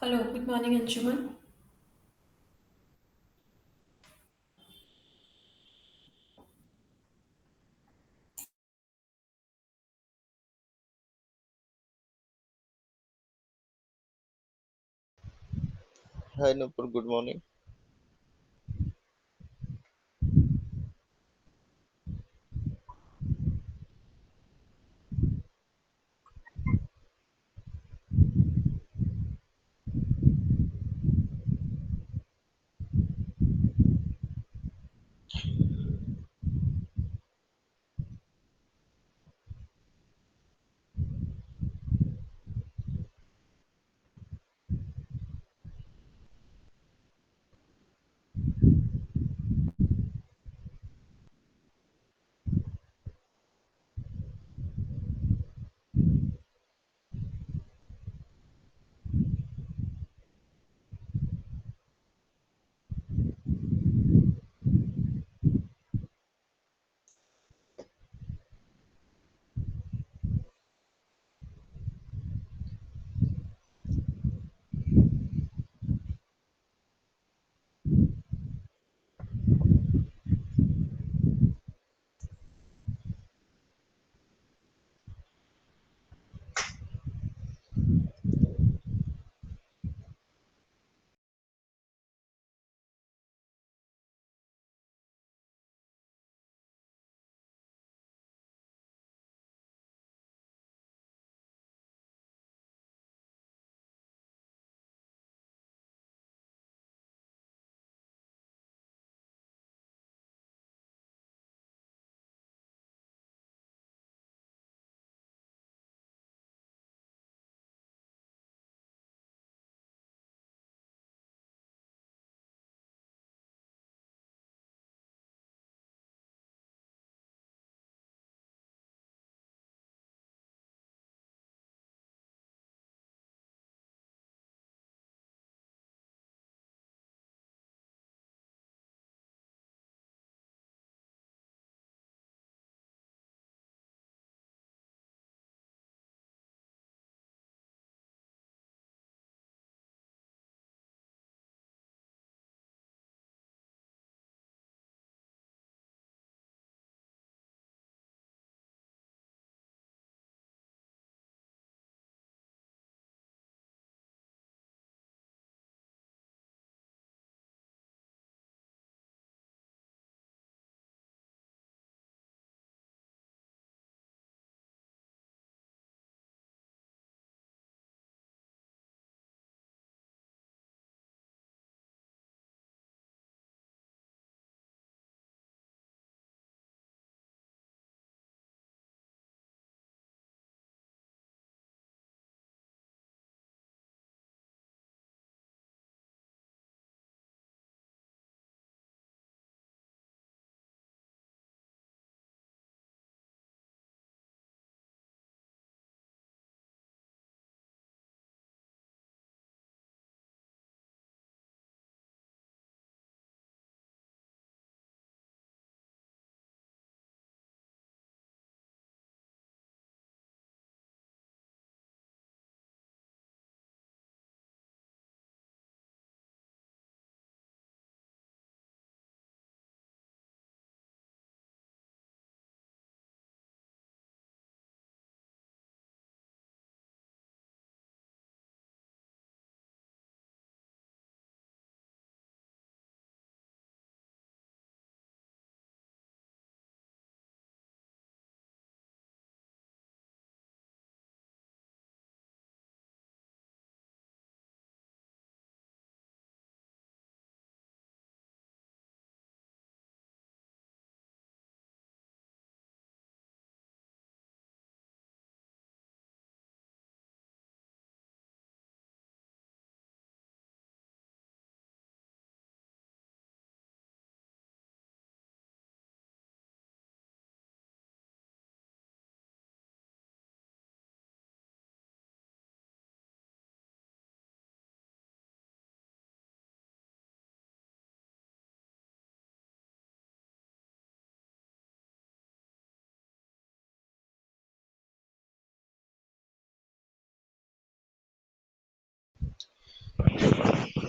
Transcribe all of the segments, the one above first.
Hello, good morning, Anshuman. Hi Nupur, good morning.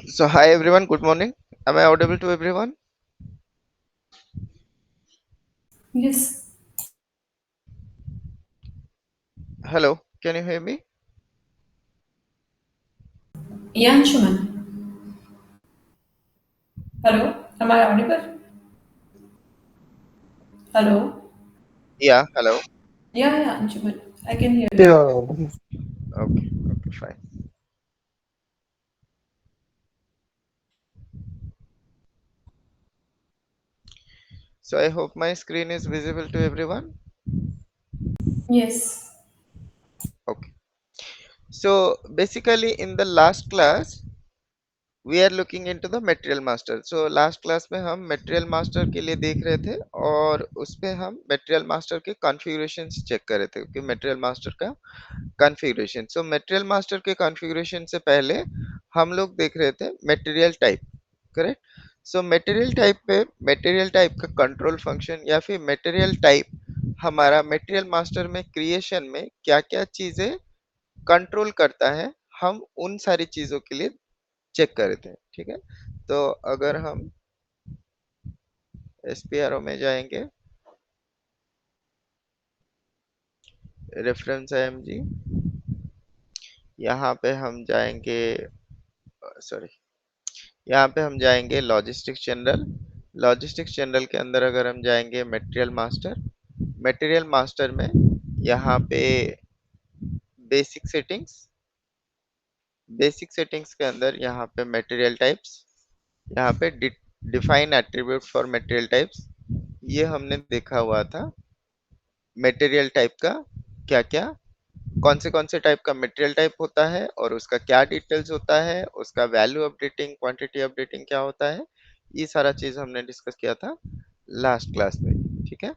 So, hi everyone, good morning. Am I audible to everyone? Yes. Hello, can you hear me? Yeah, Anshuman. Hello. Am I audible? Hello. Yeah, hello. Yeah, Anshuman. I can hear you. Yeah, Okay, fine. So, I hope my screen is visible to everyone. Yes. Okay. So, basically, in the last class, we are looking into the material master. So last class में हम material master के लिए देख रहे थे और उसमें हम मटेरियल मास्टर के कॉन्फ़िगरेशन चेक कर रहे थे कि मटेरियल मास्टर का कॉन्फ़िगरेशन. सो मटेरियल मास्टर के कॉन्फ़िगरेशन से पहले हम लोग देख रहे थे material type. Correct. So material type पे मटेरियल टाइप का कंट्रोल फंक्शन या फिर मटेरियल टाइप हमारा मटेरियल मास्टर में क्रिएशन में क्या क्या चीजें कंट्रोल करता है, हम उन सारी चीजों के लिए चेक कर रहे थे. ठीक है. तो अगर हम एसपीआरओ में जाएंगे, रेफरेंस आईएमजी, यहाँ पे हम जाएंगे, सॉरी, यहाँ पे हम जाएंगे लॉजिस्टिक्स जनरल. लॉजिस्टिक्स जनरल के अंदर अगर हम जाएंगे मटेरियल मास्टर, मटेरियल मास्टर में यहाँ पे बेसिक सेटिंग्स, बेसिक सेटिंग्स के अंदर यहाँ पे मटेरियल टाइप्स, यहाँ पे define attribute for material types, ये हमने देखा हुआ था. मटेरियल टाइप का क्या क्या, कौन से टाइप का मटेरियल टाइप होता है और उसका क्या डिटेल्स होता है, उसका वैल्यू अपडेटिंग, क्वांटिटी अपडेटिंग क्या होता है, ये सारा चीज हमने डिस्कस किया था लास्ट क्लास में. ठीक है.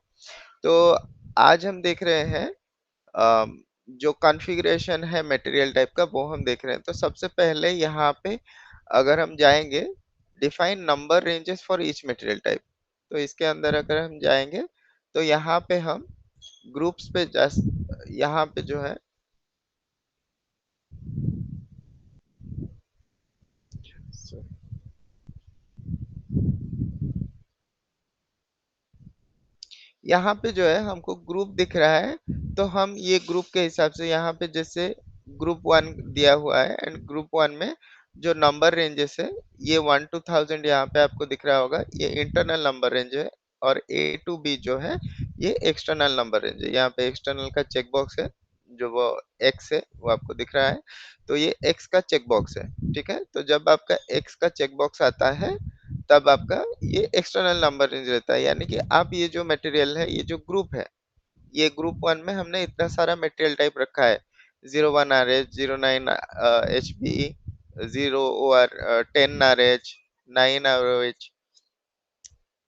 तो आज हम देख रहे हैं जो कॉन्फ़िगरेशन है मटेरियल टाइप का वो हम देख रहे हैं. तो सबसे पहले यहाँ पे अगर हम जाएंगे, define number ranges for each material type, तो इसके अंदर अगर हम जाएंगे तो यहाँ पे हम ग्रुप्स पे जा, यहाँ पे जो है, यहाँ पे जो है हमको ग्रुप दिख रहा है. तो हम ये ग्रुप के हिसाब से यहाँ पे जैसे ग्रुप वन दिया हुआ है एंड ग्रुप वन में जो नंबर रेंजेस है, ये 1 to 1000 यहाँ पे आपको दिख रहा होगा, ये इंटरनल नंबर रेंज है. और A to B जो है ये एक्सटर्नल नंबर रेंज है. यहाँ पे एक्सटर्नल का चेक बॉक्स है, जो वो एक्स है वो आपको दिख रहा है. तो ये एक्स का चेक बॉक्स है. ठीक है. तो जब आपका एक्स का चेक बॉक्स आता है तब आपका ये एक्सटर्नल नंबर रेंज रहता है. यानी कि आप ये जो मटेरियल है, ये जो ग्रुप है, ये ग्रुप वन में हमने इतना सारा मटेरियल टाइप रखा है. 01 RH, 09 HB, 0 OR 10 RH, 9 RH.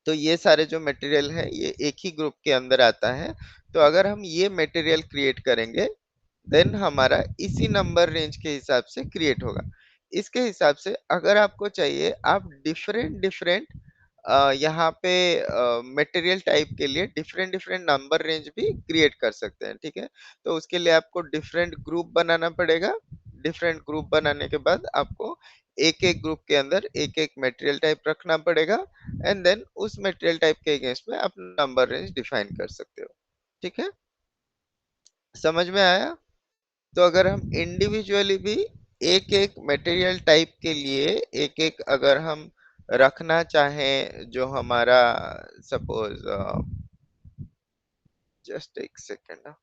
तो ये सारे जो मटेरियल है ये एक ही ग्रुप के अंदर आता है. तो अगर हम ये मटेरियल क्रिएट करेंगे देन हमारा इसी नंबर रेंज के हिसाब से क्रिएट होगा. इसके हिसाब से अगर आपको चाहिए, आप डिफरेंट डिफरेंट यहाँ पे मटेरियल टाइप के लिए डिफरेंट डिफरेंट नंबर रेंज भी क्रिएट कर सकते हैं. ठीक है. तो उसके लिए आपको डिफरेंट ग्रुप बनाना पड़ेगा. डिफरेंट ग्रुप बनाने के बाद आपको एक एक ग्रुप के अंदर एक एक मटेरियल टाइप रखना पड़ेगा एंड देन उस मटेरियल टाइप के अगेंस्ट में आप नंबर रेंज डिफाइन कर सकते हो. ठीक है. समझ में आया. तो अगर हम इंडिविजुअली भी एक एक मटेरियल टाइप के लिए एक एक अगर हम रखना चाहें, जो हमारा सपोज, जस्ट एक सेकेंड.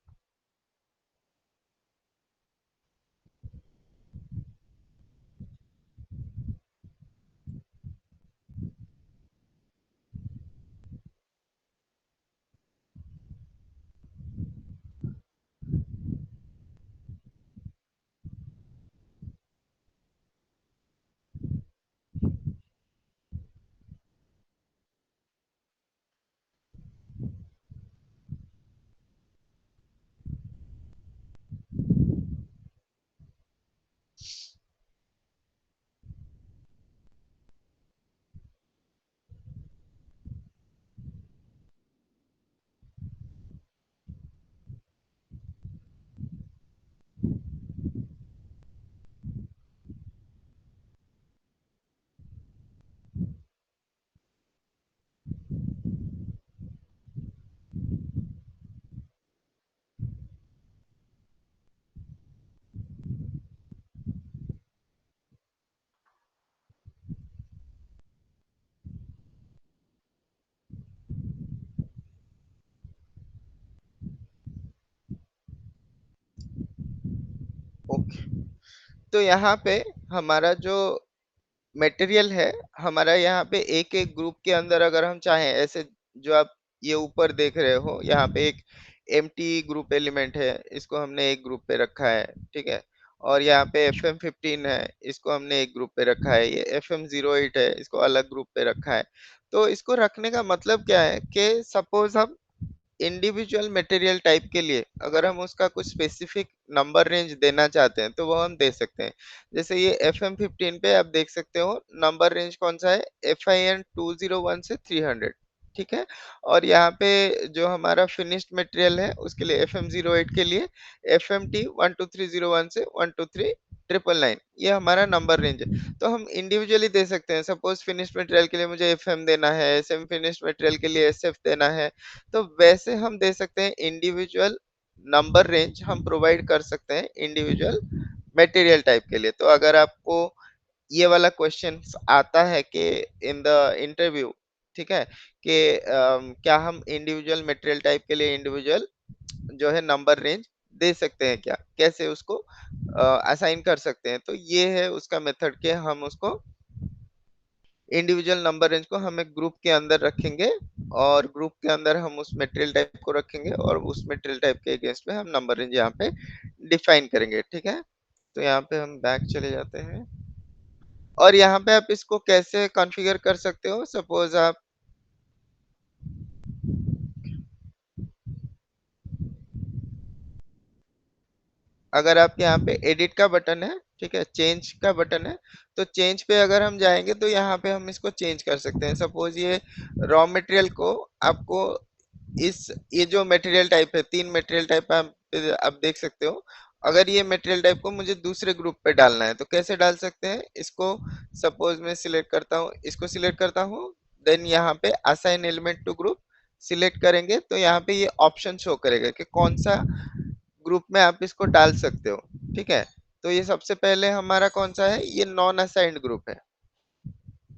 तो यहाँ पे हमारा जो मटेरियल है, हमारा यहाँ पे एक एक ग्रुप के अंदर अगर हम चाहें, ऐसे जो आप ये ऊपर देख रहे हो, यहाँ पे एक एम्प्टी ग्रुप एलिमेंट है, इसको हमने एक ग्रुप पे रखा है, ठीक है। और यहाँ पे FM15 है, इसको हमने एक ग्रुप पे रखा है। ये FM08 है, इसको अलग ग्रुप पे रखा है। तो इसको रखने का मतलब क्या है कि सपोज हम इंडिविजुअल मटेरियल टाइप के लिए अगर हम उसका कुछ स्पेसिफिक नंबर रेंज देना चाहते हैं तो वो हम दे सकते हैं। जैसे ये FM15 पे आप देख सकते हो नंबर रेंज कौन सा है, FIN 201 से 300, ठीक है। और यहाँ पे जो हमारा फिनिश्ड मटेरियल है उसके लिए FM08 के लिए FMT 12301 से 123,999, ये हमारा नंबर रेंज है। तो हम इंडिविजुअली दे सकते हैं। सपोज फिनिश्ड मटेरियल के लिए मुझे FM देना है, सेमी फिनिश्ड मटेरियल के लिए SF देना है, तो वैसे हम दे सकते हैं। इंडिविजुअल नंबर रेंज हम प्रोवाइड कर सकते हैं इंडिविजुअल मटेरियल टाइप के लिए। तो अगर आपको ये वाला क्वेश्चन आता है कि इन द इंटरव्यू, ठीक है, कि क्या हम इंडिविजुअल मटेरियल टाइप के लिए इंडिविजुअल जो है नंबर रेंज दे सकते हैं क्या, कैसे उसको असाइन कर सकते हैं, तो ये है उसका मेथड के हम उसको इंडिविजुअल नंबर रेंज को हम एक ग्रुप के अंदर रखेंगे और ग्रुप के अंदर हम उस मटेरियल टाइप को रखेंगे और उस मटेरियल टाइप के अगेंस्ट में हम नंबर रेंज यहाँ पे डिफाइन करेंगे, ठीक है। तो यहाँ पे हम बैक चले जाते हैं और यहाँ पे आप इसको कैसे कॉन्फ़िगर कर सकते हो। सपोज आप अगर आपके यहाँ पे एडिट का बटन है, ठीक है, चेंज का बटन है, तो चेंज पे अगर हम जाएंगे तो यहाँ पे हम इसको चेंज कर सकते हैं। सपोज ये रॉ मटेरियल को आपको इस ये जो मटेरियल टाइप है, तीन मटेरियल टाइप आप देख सकते हो। अगर ये मटेरियल टाइप को मुझे दूसरे ग्रुप पे डालना है तो कैसे डाल सकते हैं इसको। सपोज मैं सिलेक्ट करता हूँ, इसको सिलेक्ट करता हूँ, देन यहाँ पे assign element to group select करेंगे तो यहाँ पे ये ऑप्शन शो करेगा कि कौन सा ग्रुप में आप इसको डाल सकते हो, ठीक है। तो ये सबसे पहले हमारा कौन सा है, ये नॉन असाइंड ग्रुप है।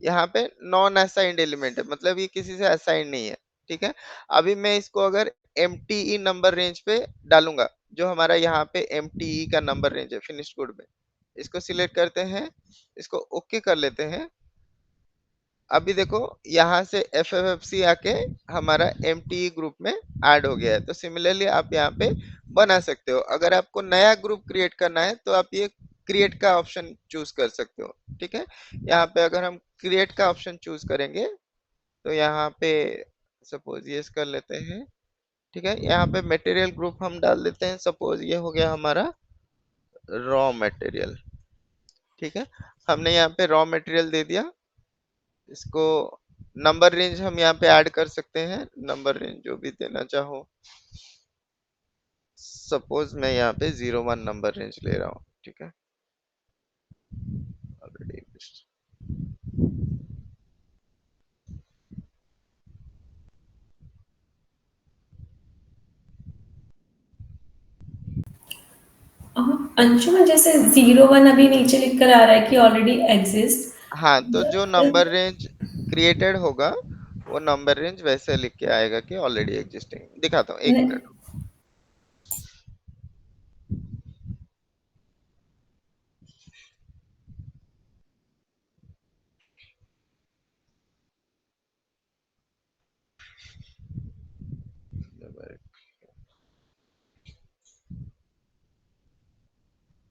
यहाँ पे नॉन असाइंड एलिमेंट है, मतलब ये किसी से असाइन नहीं है, ठीक है। अभी मैं इसको अगर MTE नंबर रेंज पे डालूंगा, जो हमारा यहाँ पे MTE का नंबर रेंज है फिनिश गुड में, इसको सिलेक्ट करते हैं, इसको ओके कर लेते हैं। अभी देखो यहाँ से FFFC आके हमारा MTE ग्रुप में ऐड हो गया है। तो सिमिलरली आप यहाँ पे बना सकते हो। अगर आपको नया ग्रुप क्रिएट करना है तो आप ये क्रिएट का ऑप्शन चूज कर सकते हो, ठीक है। यहाँ पे अगर हम क्रिएट का ऑप्शन चूज करेंगे तो यहाँ पे सपोज ये कर लेते हैं, ठीक है। यहाँ पे मटेरियल ग्रुप हम डाल देते हैं। सपोज ये हो गया हमारा रॉ मटेरियल, ठीक है। हमने यहाँ पे रॉ मटेरियल दे दिया। इसको नंबर रेंज हम यहाँ पे ऐड कर सकते हैं, नंबर रेंज जो भी देना चाहो। सपोज मैं यहाँ पे 01 नंबर रेंज ले रहा हूँ, ठीक है। ऑलरेडी अंशुमन, जैसे 01 अभी नीचे लिख कर आ रहा है कि ऑलरेडी एग्जिस्ट। हाँ, तो जो नंबर रेंज क्रिएटेड होगा वो नंबर रेंज वैसे लिख के आएगा कि ऑलरेडी एग्जिस्टिंग। दिखाता हूँ, एक मिनट।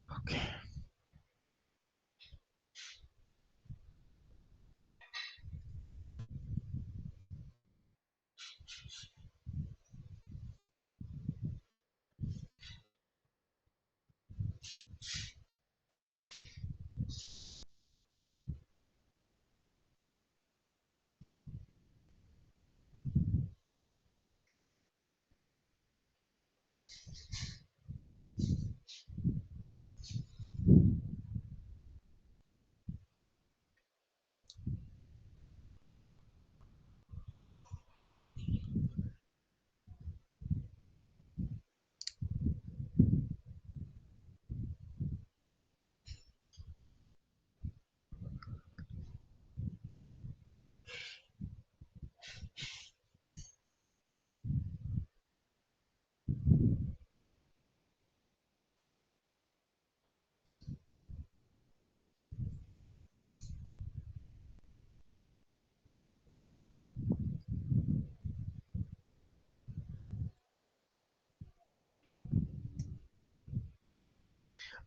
ओके,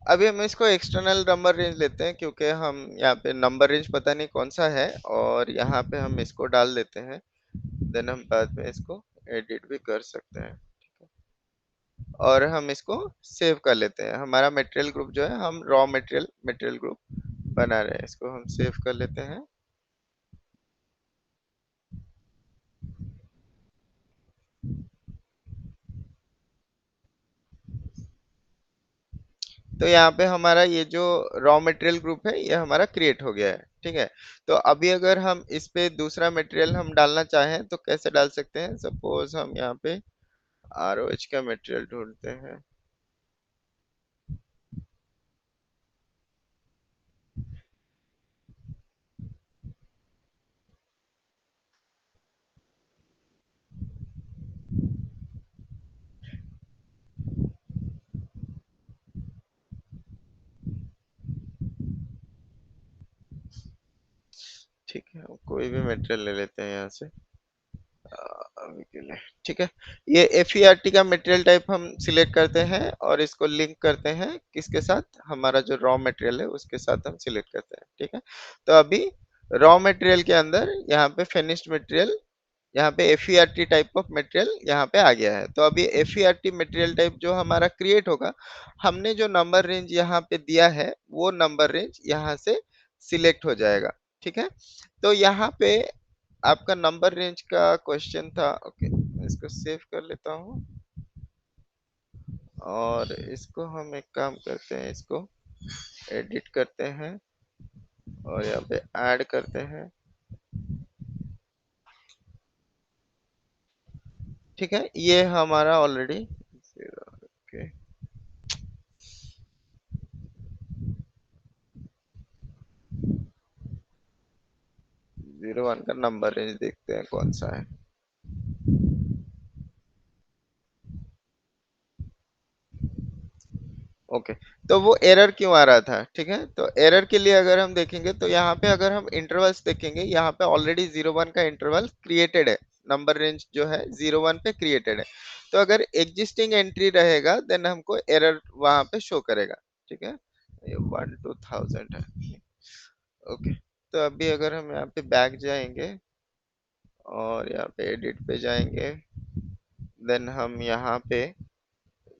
अभी हम इसको एक्सटर्नल नंबर रेंज लेते हैं क्योंकि हम यहाँ पे नंबर रेंज पता नहीं कौन सा है, और यहाँ पे हम इसको डाल देते हैं, देन हम बाद में इसको एडिट भी कर सकते हैं। और हम इसको सेव कर लेते हैं। हमारा मटेरियल ग्रुप जो है, हम रॉ मटेरियल मटेरियल ग्रुप बना रहे हैं, इसको हम सेव कर लेते हैं। तो यहाँ पे हमारा ये जो रॉ मटेरियल ग्रुप है ये हमारा क्रिएट हो गया है, ठीक है। तो अभी अगर हम इस पे दूसरा मटेरियल हम डालना चाहें तो कैसे डाल सकते हैं? सपोज हम यहाँ पे आरओएच का मटेरियल ढूंढते हैं। ठीक है, हम कोई भी मटेरियल ले लेते हैं यहाँ से अभी के लिए, ठीक है। ये FERT का मटेरियल टाइप हम सिलेक्ट करते हैं और इसको लिंक करते हैं किसके साथ? हमारा जो रॉ मटेरियल है उसके साथ हम सिलेक्ट करते हैं, ठीक है। तो अभी रॉ मटेरियल के अंदर यहाँ पे फिनिश्ड मटेरियल, यहाँ पे FERT टाइप ऑफ मटेरियल यहाँ पे आ गया है। तो अभी FERT मटेरियल टाइप जो हमारा क्रिएट होगा, हमने जो नंबर रेंज यहाँ पे दिया है वो नंबर रेंज यहाँ से सिलेक्ट हो जाएगा, ठीक है। तो यहाँ पे आपका नंबर रेंज का क्वेश्चन था, ओके मैं इसको सेव कर लेता हूँ और इसको हम एक काम करते हैं, इसको एडिट करते हैं और यहाँ पे ऐड करते हैं, ठीक है। ये हमारा ऑलरेडी ओके 01 का नंबर रेंज देखते हैं कौन सा है। ओके, तो वो एरर क्यों आ रहा था? ठीक है, तो एरर के लिए अगर हम देखेंगे तो यहाँ पे अगर हम इंटरवल्स देखेंगे, यहाँ पे ऑलरेडी 01 का इंटरवल क्रिएटेड है, नंबर रेंज जो है 01 पे क्रिएटेड है। तो अगर एग्जिस्टिंग एंट्री रहेगा देन हमको एरर वहां पे शो करेगा, ठीक है। ये 1 to 1000 है, ओके। तो अभी अगर हम यहाँ पे बैक जाएंगे और यहाँ पे एडिट पे जाएंगे, देन हम यहाँ पे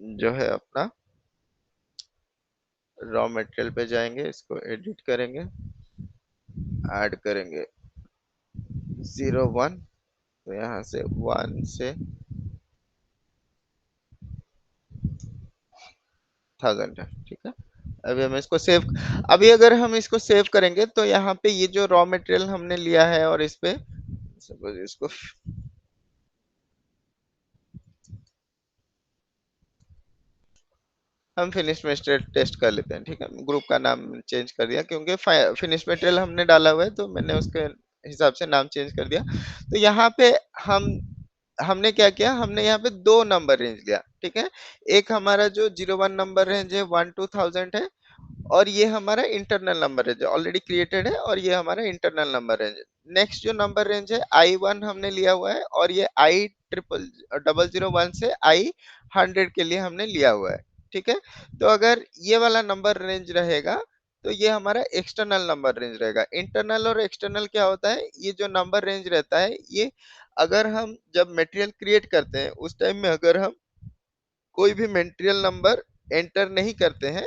जो है अपना रॉ मटेरियल पे जाएंगे, इसको एडिट करेंगे, ऐड करेंगे 01, तो यहाँ से 1 से 1000 है, ठीक है। अभी हम इसको सेव, अभी अगर हम इसको सेव करेंगे तो यहाँ पे ये जो रॉ मटेरियल हमने लिया है और इस पे सपोज इसको हम फिनिश मटेरियल टेस्ट कर लेते हैं, ठीक है। ग्रुप का नाम चेंज कर दिया क्योंकि फिनिश मटेरियल हमने डाला हुआ है तो मैंने उसके हिसाब से नाम चेंज कर दिया। तो यहाँ पे हम हमने क्या किया, हमने यहाँ पे दो नंबर रेंज लिया, ठीक है। एक हमारा जो 01 नंबर रेंज है 1 to 1000 है, और ये हमारा इंटरनल नंबर रेंज है, ऑलरेडी क्रिएटेड है, और ये हमारा इंटरनल नंबर रेंज है। नेक्स्ट जो नंबर रेंज है I1 हमने लिया हुआ है, और ये I0001 से I100 के लिए हमने लिया हुआ है, ठीक है। तो अगर ये वाला नंबर रेंज रहेगा तो ये हमारा एक्सटर्नल नंबर रेंज रहेगा। इंटरनल और एक्सटर्नल क्या होता है? ये जो नंबर रेंज रहता है ये अगर हम जब मटेरियल क्रिएट करते हैं उस टाइम में अगर हम कोई भी मटेरियल नंबर एंटर नहीं करते हैं,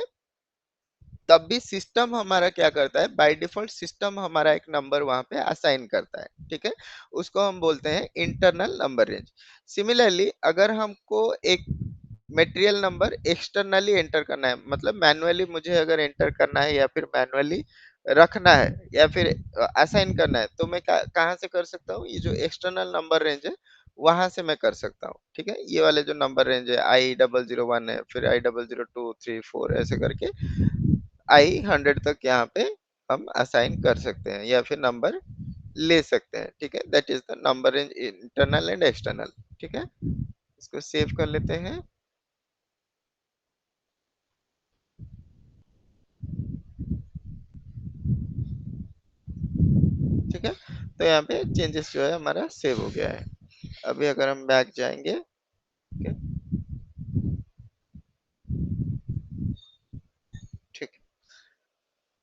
तब भी सिस्टम हमारा क्या करता है, बाय डिफॉल्ट सिस्टम हमारा एक नंबर वहां पे असाइन करता है, ठीक है। उसको हम बोलते हैं इंटरनल नंबर रेंज। सिमिलरली अगर हमको एक मटेरियल नंबर एक्सटर्नली एंटर करना है, मतलब मैनुअली मुझे अगर एंटर करना है या फिर मैनुअली रखना है या फिर असाइन करना है, तो मैं कहाँ से कर सकता हूँ? ये जो एक्सटर्नल नंबर रेंज है वहां से मैं कर सकता हूँ, ठीक है। ये वाले जो नंबर रेंज है I001 है, फिर I00234 ऐसे करके I100 तक यहाँ पे हम असाइन कर सकते हैं या फिर नंबर ले सकते हैं, ठीक है। That is the number range internal and external, ठीक है। इसको सेव कर लेते हैं, ठीक है। तो यहाँ पे चेंजेस जो है हमारा सेव हो गया है। अभी अगर हम बैक जाएंगे, ठीक है,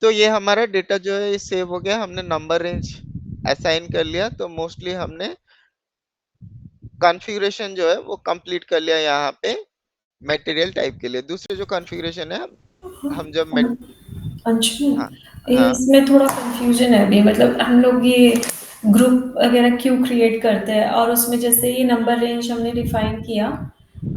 तो ये हमारा डेटा जो है ये सेव हो गया, हमने नंबर रेंज असाइन कर लिया, तो मोस्टली हमने कॉन्फ़िगरेशन जो है वो कंप्लीट कर लिया यहाँ पे मटेरियल टाइप के लिए। दूसरे जो कॉन्फ़िगरेशन है, हम जब मेट अंशुल, हाँ, हाँ, इसमें थोड़ा कंफ्यूजन है अभी, मतलब हम लोग ये ग्रुप वगैरह क्यों क्रिएट करते हैं, और उसमें जैसे ये नंबर रेंज हमने डिफाइन किया,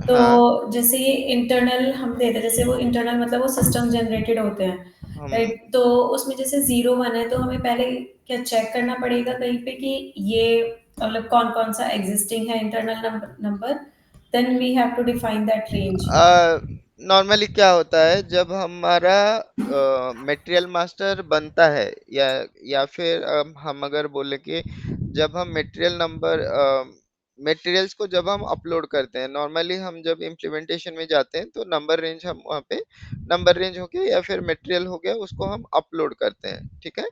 तो हाँ, जैसे ये इंटरनल हम देते हैं, जैसे वो इंटरनल मतलब वो सिस्टम जनरेटेड होते हैं, हम राइट? तो उसमें जैसे 0 1 है, तो हमें पहले क्या चेक करना पड़ेगा कहीं पे कि ये मतलब कौन कौन सा एग्जिस्टिंग है internal number, then we have to define that range. Normally क्या होता है जब हमारा मटेरियल मास्टर बनता है, या फिर हम अगर बोले कि जब हम मटेरियल्स को जब हम अपलोड करते हैं, नॉर्मली हम जब इम्प्लीमेंटेशन में जाते हैं तो नंबर रेंज हम वहाँ पे नंबर रेंज हो गया या फिर मटेरियल हो गया उसको हम अपलोड करते हैं, ठीक है।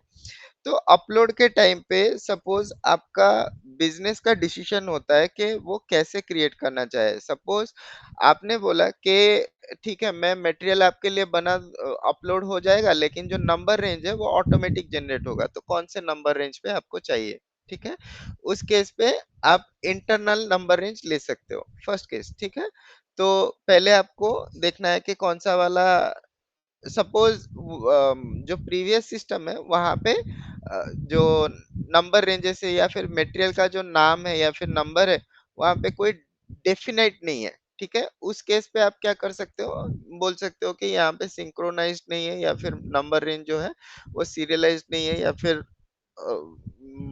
तो अपलोड के टाइम पे सपोज आपका बिजनेस का डिसीजन होता है कि वो कैसे क्रिएट करना चाहे। सपोज आपने बोला कि ठीक है, मैं मटेरियल आपके लिए बना अपलोड हो जाएगा, लेकिन जो नंबर रेंज है वो ऑटोमेटिक जनरेट होगा, तो कौन से नंबर रेंज पे आपको चाहिए, ठीक है। उस केस पे आप इंटरनल नंबर रेंज ले सकते हो, फर्स्ट केस, ठीक है। तो पहले आपको देखना है कि कौन सा वाला, सपोज जो प्रीवियस सिस्टम है वहां पे जो नंबर रेंजेस है या फिर मटेरियल का जो नाम है या फिर नंबर है, वहां पे कोई डेफिनेट नहीं है, ठीक है। उस केस पे आप क्या कर सकते हो, बोल सकते हो कि यहाँ पे सिंक्रोनाइज्ड नहीं है या फिर नंबर रेंज जो है वो सीरियलाइज्ड नहीं है, या फिर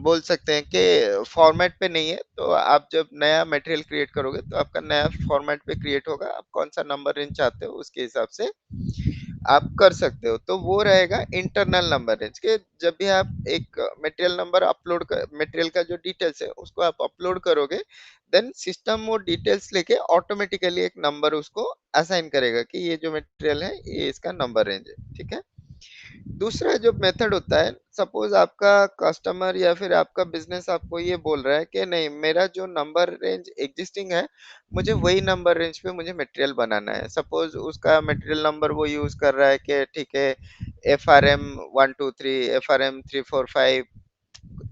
बोल सकते हैं कि फॉर्मेट पे नहीं है। तो आप जब नया मटेरियल क्रिएट करोगे तो आपका नया फॉर्मेट पे क्रिएट होगा, आप कौन सा नंबर रेंज चाहते हो उसके हिसाब से आप कर सकते हो। तो वो रहेगा इंटरनल नंबर रेंज के, जब भी आप एक मटेरियल नंबर अपलोड कर, मटेरियल का जो डिटेल्स है उसको आप अपलोड करोगे, देन सिस्टम वो डिटेल्स लेके ऑटोमेटिकली एक नंबर उसको असाइन करेगा कि ये जो मटेरियल है ये इसका नंबर रेंज है, ठीक है। दूसरा जो मेथड होता है, सपोज आपका कस्टमर या फिर आपका बिजनेस आपको ये बोल रहा है कि नहीं, मेरा जो नंबर रेंज एग्जिस्टिंग है मुझे वही नंबर रेंज पे मुझे मटेरियल बनाना है। सपोज उसका मटेरियल नंबर वो यूज कर रहा है कि ठीक है, FRM 1 2 3, FRM 3 4 5,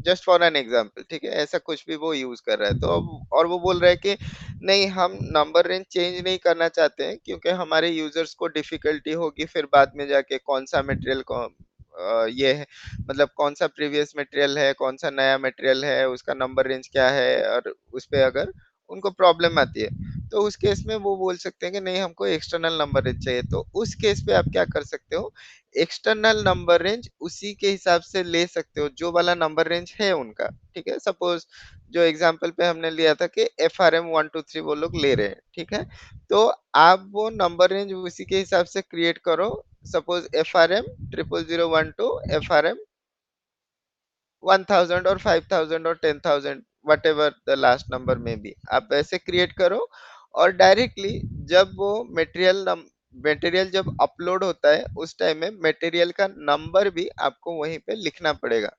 just for an example, ठीक है, ऐसा कुछ भी वो यूज कर रहा है। तो अब और वो बोल रहा है कि नहीं, हम नंबर रेंज चेंज नहीं करना चाहते हैं क्योंकि हमारे यूजर्स को डिफिकल्टी होगी फिर बाद में जाके कौन सा मटेरियल को ये है, मतलब कौन सा प्रीवियस मटेरियल है, कौन सा नया मटेरियल है, उसका नंबर रेंज क्या है, और उस पे अगर उनको प्रॉब्लम आती है तो उस केस में वो बोल सकते हैं कि नहीं, हमको एक्सटर्नल नंबर रेंज चाहिए। तो उस केस पे आप क्या कर सकते हो, एक्सटर्नल नंबर रेंज उसी के हिसाब से ले सकते हो जो वाला नंबर रेंज है उनका, ठीक है। सपोज जो एग्जांपल पे हमने लिया था कि FRM 1 2 3 वो लोग ले रहे हैं, ठीक है। तो आप वो नंबर रेंज उसी के हिसाब से क्रिएट करो। सपोज FRM 00012, FRM 1000 और 5000 और 10,000, what ever the last number में भी आप ऐसे क्रिएट करो। और डायरेक्टली जब वो मटेरियल जब अपलोड होता है उस टाइम में मटेरियल का नंबर भी आपको वहीं पे लिखना पड़ेगा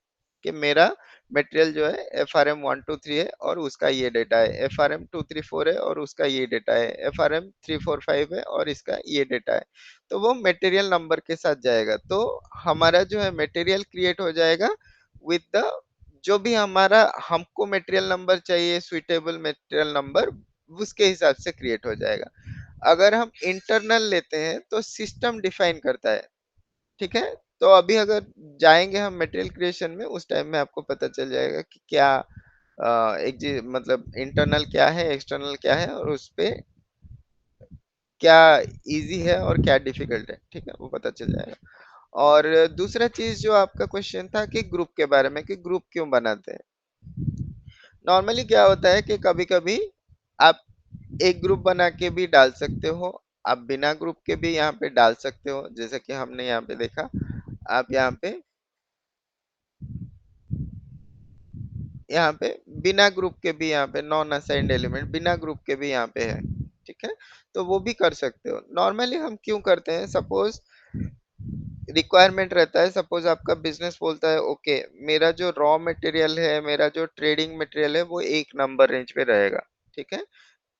कि मेरा मटेरियल जो है FRM 1 2 3 है और उसका ये डेटा है, FRM 2 3 4 है और उसका ये डेटा है, FRM 3 4 5 है और इसका ये डेटा है। तो वो मटेरियल नंबर के साथ जाएगा, तो हमारा जो है मटेरियल क्रिएट हो जाएगा विद द, जो भी हमारा हमको मटेरियल नंबर चाहिए, सुइटेबल मटेरियल नंबर, उसके हिसाब से क्रिएट हो जाएगा। अगर हम इंटरनल लेते हैं तो सिस्टम डिफाइन करता है, ठीक है। तो अभी अगर जाएंगे हम मटेरियल क्रिएशन में, उस टाइम में आपको पता चल जाएगा कि क्या मतलब इंटरनल क्या है, एक्सटर्नल क्या है, और उस पे क्या इजी है और क्या डिफिकल्ट है, ठीक है, वो पता चल जाएगा। और दूसरा चीज जो आपका क्वेश्चन था कि ग्रुप के बारे में, कि ग्रुप क्यों बनाते हैं। नॉर्मली क्या होता है कि कभी कभी आप एक ग्रुप बना के भी डाल सकते हो, आप बिना ग्रुप के भी यहाँ पे डाल सकते हो, जैसे कि हमने यहाँ पे देखा। आप यहाँ पे बिना ग्रुप के भी, यहाँ पे नॉन असाइंड एलिमेंट बिना ग्रुप के भी यहाँ पे है, ठीक है। तो वो भी कर सकते हो। नॉर्मली हम क्यों करते हैं, सपोज रिक्वायरमेंट रहता है, सपोज आपका बिजनेस बोलता है ओके, मेरा जो रॉ मटेरियल है, मेरा जो ट्रेडिंग मटेरियल है वो एक नंबर रेंज पे रहेगा, ठीक है,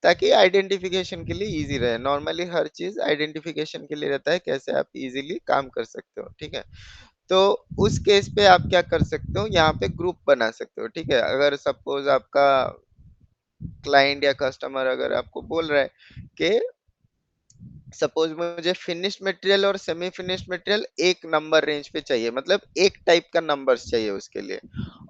ताकि आइडेंटिफिकेशन के लिए इजी रहे। नॉर्मली हर चीज आइडेंटिफिकेशन के लिए रहता है, कैसे आप इजीली काम कर सकते हो, ठीक है। तो उस केस पे आप क्या कर सकते हो, यहाँ पे ग्रुप बना सकते हो, ठीक है। अगर सपोज आपका क्लाइंट या कस्टमर अगर आपको बोल रहा है कि सपोज मुझे फिनिश्ड मटेरियल और सेमी फिनिश्ड मटेरियल एक नंबर रेंज पे चाहिए, मतलब एक टाइप का नंबर्स चाहिए उसके लिए,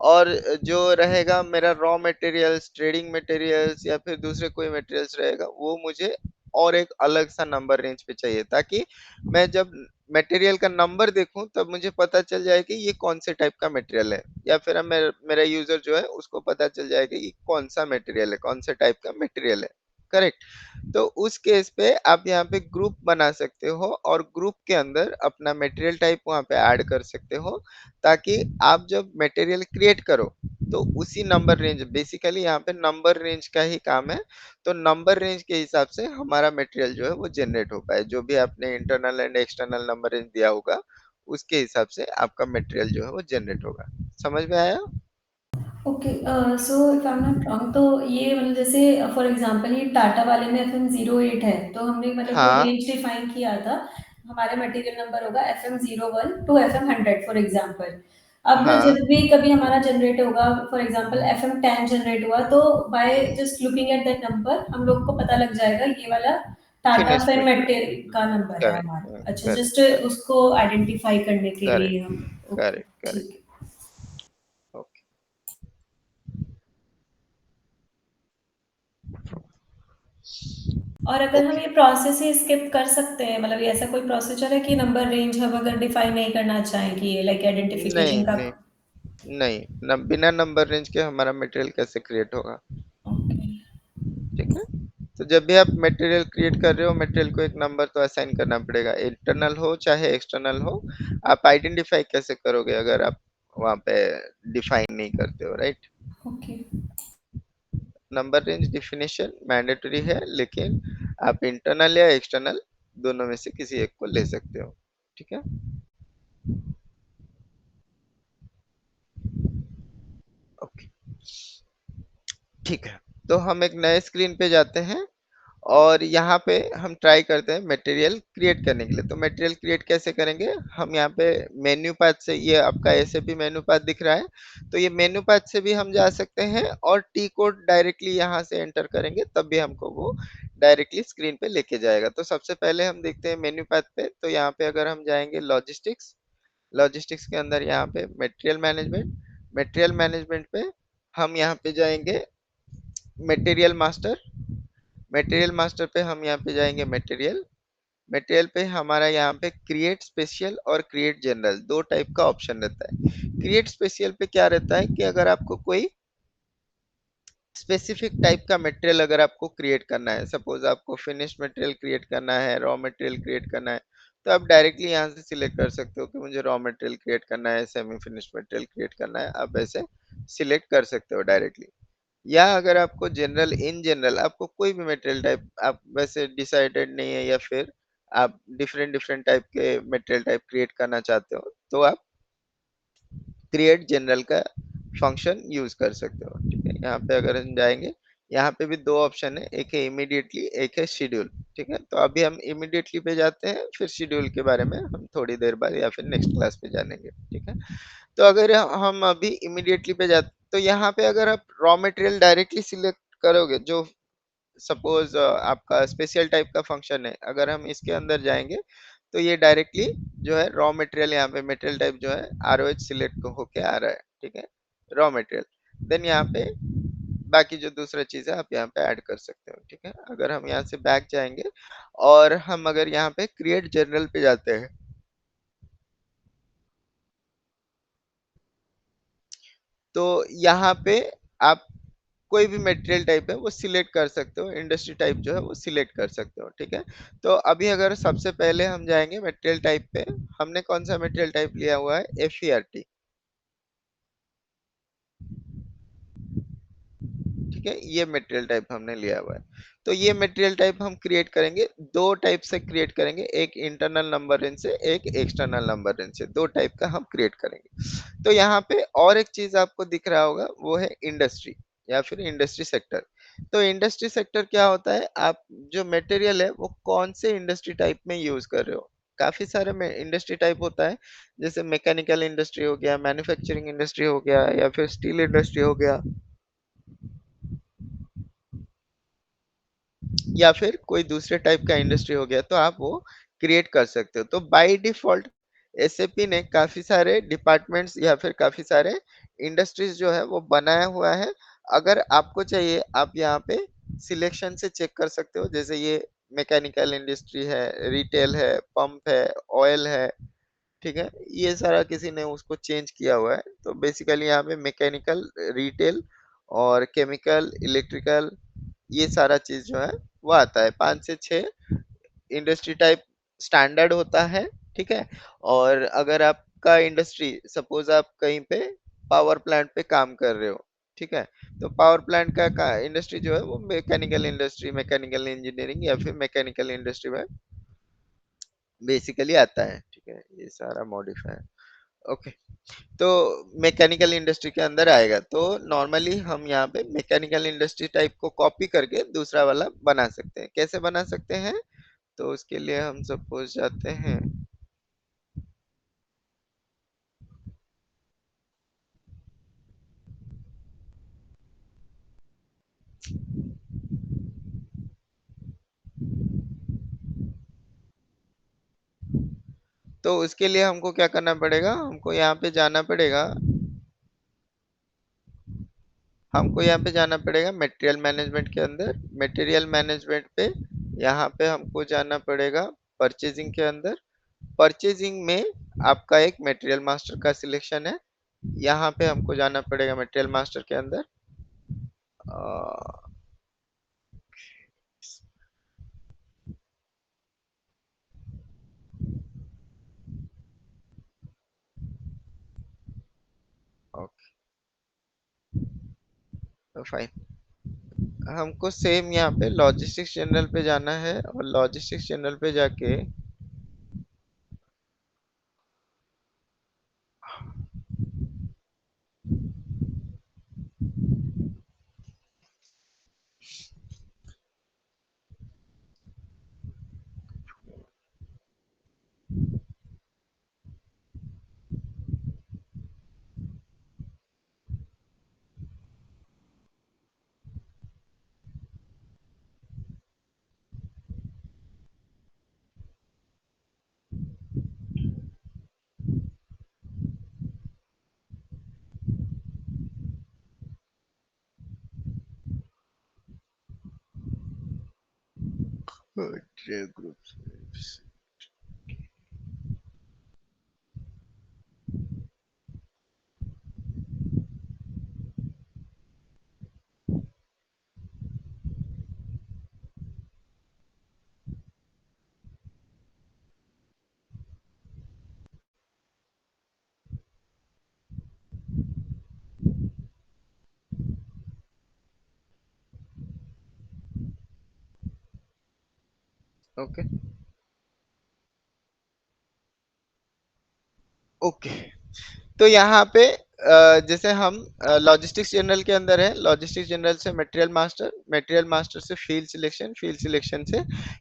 और जो रहेगा मेरा रॉ मटेरियल्स, ट्रेडिंग मटेरियल्स या फिर दूसरे कोई मटेरियल्स रहेगा, वो मुझे और एक अलग सा नंबर रेंज पे चाहिए, ताकि मैं जब मटेरियल का नंबर देखूं तब मुझे पता चल जाए कि ये कौन से टाइप का मटेरियल है, या फिर मेरा यूजर जो है उसको पता चल जाएगा कि कौन सा मटेरियल है, कौन से टाइप का मटेरियल है। करेक्ट। तो उस केस पे आप यहाँ पे ग्रुप बना सकते हो और ग्रुप के अंदर अपना मटेरियल टाइप वहाँ पे ऐड कर सकते हो, ताकि आप जब मटेरियल क्रिएट करो तो उसी नंबर रेंज, बेसिकली यहाँ पे नंबर रेंज का ही काम है, तो नंबर रेंज के हिसाब से हमारा मटेरियल जो है वो जनरेट हो पाए, जो भी आपने internal and external number range दिया होगा उसके हिसाब से आपका मटेरियल जो है वो जनरेट होगा। समझ में आया? Okay, so if I am not wrong, तो ये मतलब जैसे फॉर एग्जांपल ये टाटा वाले में FM08 है, तो हमने मतलब जो हाँ रेंज डिफाइन किया था, हमारा मटेरियल नंबर होगा FM01 to FM100 for example. अब हाँ। जब भी कभी हमारा जनरेट होगा, फॉर एग्जांपल FM10 जनरेट हुआ, तो by just looking at that number हम लोग को पता लग जाएगा ये वाला Tata finished fin material. Material का नंबर है हमारा। करेक्ट अच्छा, जस्ट करेक्ट उसको आइडेंटिफाई करने के लिए करेक्ट हम। Okay, correct correct. ठीक है। ओके। और अगर हम ओके। ये प्रोसेस ही स्किप कर सकते हैं, मतलब ये ऐसा कोई प्रोसीजर है कि नंबर रेंज हम अगर डिफाइन नहीं करना चाहें कि ये लाइक नहीं आइडेंटिफिकेशन का। नहीं नहीं, बिना नंबर रेंज के हमारा मटेरियल कैसे क्रिएट होगा? ओके। ठीक है। तो जब भी आप मटेरियल क्रिएट कर रहे हो, मटेरियल को एक नंबर तो असाइन करना पड़ेगा, इंटरनल हो चाहे एक्सटर्नल हो। आप आइडेंटिफाई कैसे करोगे अगर आप वहां पे डिफाइन नहीं करते हो, right? Okay. Number range definition mandatory है, लेकिन आप इंटरनल या एक्सटर्नल दोनों में से किसी एक को ले सकते हो। ठीक है। ओके। ठीक है। तो हम एक नए स्क्रीन पे जाते हैं और यहाँ पे हम ट्राई करते हैं मटेरियल क्रिएट करने के लिए। तो मटेरियल क्रिएट कैसे करेंगे? हम यहाँ पे मेन्यू पाथ से, ये आपका एसएपी मेन्यू पाथ दिख रहा है, तो ये मेन्यू पाथ से भी हम जा सकते हैं, और टी कोड डायरेक्टली यहाँ से एंटर करेंगे तब भी हमको वो डायरेक्टली स्क्रीन पे लेके जाएगा। तो सबसे पहले हम देखते हैं मेन्यू पाथ पे, तो यहाँ पे अगर हम जाएंगे लॉजिस्टिक्स, लॉजिस्टिक्स के अंदर यहाँ पे मटेरियल मैनेजमेंट, मटेरियल मैनेजमेंट पे हम यहाँ पे जाएंगे मटेरियल मास्टर, मटेरियल मास्टर पे हम यहाँ पे जाएंगे मटेरियल, मटेरियल पे हमारा यहाँ पे क्रिएट स्पेशल और क्रिएट जनरल दो टाइप का ऑप्शन रहता है। क्रिएट स्पेशल पे क्या रहता है कि अगर आपको कोई स्पेसिफिक टाइप का मटेरियल अगर आपको क्रिएट करना है, सपोज आपको फिनिश्ड मटेरियल क्रिएट करना है, रॉ मटेरियल क्रिएट करना है, तो आप डायरेक्टली यहाँ से सिलेक्ट कर सकते हो कि मुझे रॉ मटेरियल क्रिएट करना है, सेमी फिनिश्ड मटेरियल क्रिएट करना है, आप ऐसे सिलेक्ट कर सकते हो डायरेक्टली। या अगर आपको जनरल, इन जनरल आपको कोई भी मटेरियल टाइप आप वैसे डिसाइडेड नहीं है, या फिर आप डिफरेंट डिफरेंट टाइप के मटेरियल टाइप क्रिएट करना चाहते हो, तो आप क्रिएट जनरल का फंक्शन यूज कर सकते हो। ठीक है। यहाँ पे अगर हम जाएंगे, यहाँ पे भी दो ऑप्शन है, एक है इमीडिएटली, एक है शेड्यूल। ठीक है। तो अभी हम इमीडिएटली पे जाते हैं, फिर शेड्यूल के बारे में हम थोड़ी देर बाद या फिर नेक्स्ट क्लास पे जानेंगे। ठीक है। तो अगर हम अभी इमीडिएटली पे जाते, तो यहाँ पे अगर आप रॉ मटेरियल डायरेक्टली सिलेक्ट करोगे, जो सपोज आपका स्पेशल टाइप का फंक्शन है, अगर हम इसके अंदर जाएंगे तो ये डायरेक्टली जो है रॉ मटेरियल, यहाँ पे मटेरियल टाइप जो है ROH सिलेक्ट होके आ रहा है। ठीक है। रॉ मटेरियल, देन यहाँ पे बाकी जो दूसरा चीज है आप यहाँ पे ऐड कर सकते हो। ठीक है। अगर हम यहाँ से बैक जाएंगे और हम अगर यहाँ पे क्रिएट जनरल पे जाते हैं, तो यहाँ पे आप कोई भी मटेरियल टाइप है वो सिलेक्ट कर सकते हो, इंडस्ट्री टाइप जो है वो सिलेक्ट कर सकते हो। ठीक है। तो अभी अगर सबसे पहले हम जाएंगे मटेरियल टाइप पे, हमने कौन सा मटेरियल टाइप लिया हुआ है? FERT। ठीक है। ये मटेरियल टाइप हमने लिया हुआ है। तो ये मटेरियल टाइप हम क्रिएट करेंगे, दो टाइप से क्रिएट करेंगे, एक इंटरनल नंबर रेंज से, एक एक्सटर्नल नंबर रेंज से, दो टाइप का हम क्रिएट करेंगे। तो यहाँ पे और एक चीज आपको दिख रहा होगा, वो है इंडस्ट्री या फिर इंडस्ट्री सेक्टर। तो इंडस्ट्री सेक्टर क्या होता है? आप जो मटेरियल है वो कौन से इंडस्ट्री टाइप में यूज कर रहे हो, काफ़ी सारे में इंडस्ट्री टाइप होता है, जैसे मैकेनिकल इंडस्ट्री हो गया, मैन्युफैक्चरिंग इंडस्ट्री हो गया या फिर स्टील इंडस्ट्री हो गया या फिर कोई दूसरे टाइप का इंडस्ट्री हो गया, तो आप वो क्रिएट कर सकते हो। तो बाय डिफ़ॉल्ट एसएपी ने काफ़ी सारे डिपार्टमेंट्स या फिर काफ़ी सारे इंडस्ट्रीज़ जो है वो बनाया हुआ है। अगर आपको चाहिए आप यहाँ पे सिलेक्शन से चेक कर सकते हो, जैसे ये मैकेनिकल इंडस्ट्री है, रिटेल है, पंप है, ऑयल है, ठीक है? ये सारा किसी ने उसको चेंज किया हुआ है। तो बेसिकली यहाँ पे मैकेनिकल, रिटेल और केमिकल, इलेक्ट्रिकल ये सारा चीज़ जो है वो आता है। 5 से 6 इंडस्ट्री टाइप स्टैंडर्ड होता है, ठीक है? और अगर आपका इंडस्ट्री सपोज़ आप कहीं पे पावर प्लांट पे काम कर रहे हो, ठीक है? तो पावर प्लांट का इंडस्ट्री जो है वो मैकेनिकल इंडस्ट्री, मैकेनिकल इंजीनियरिंग या फिर मैकेनिकल इंडस्ट्री में बेसिकली आता है, ठीक है? ये सारा मॉडिफायर ओके। तो मैकेनिकल इंडस्ट्री के अंदर आएगा, तो नॉर्मली हम यहाँ पे मैकेनिकल इंडस्ट्री टाइप को कॉपी करके दूसरा वाला बना सकते हैं। कैसे बना सकते हैं? तो उसके लिए हम सपोज जाते हैं, तो उसके लिए हमको क्या करना पड़ेगा, हमको यहाँ पे जाना पड़ेगा, मटेरियल मैनेजमेंट के अंदर। मटेरियल मैनेजमेंट पे यहाँ पे हमको जाना पड़ेगा परचेजिंग के अंदर। परचेजिंग में आपका एक मटेरियल मास्टर का सिलेक्शन है, यहाँ पे हमको जाना पड़ेगा मटेरियल मास्टर के अंदर। ओके, तो फाइन, हमको सेम यहाँ पे लॉजिस्टिक्स जनरल पे जाना है और लॉजिस्टिक्स जनरल पे जाके ग्रुप, ओके ओके। तो यहाँ पे जैसे हम लॉजिस्टिक्स जनरल के अंदर है, लॉजिस्टिक्स जनरल से मटेरियल मास्टर, मटेरियल मास्टर से फील्ड सिलेक्शन, फील्ड सिलेक्शन से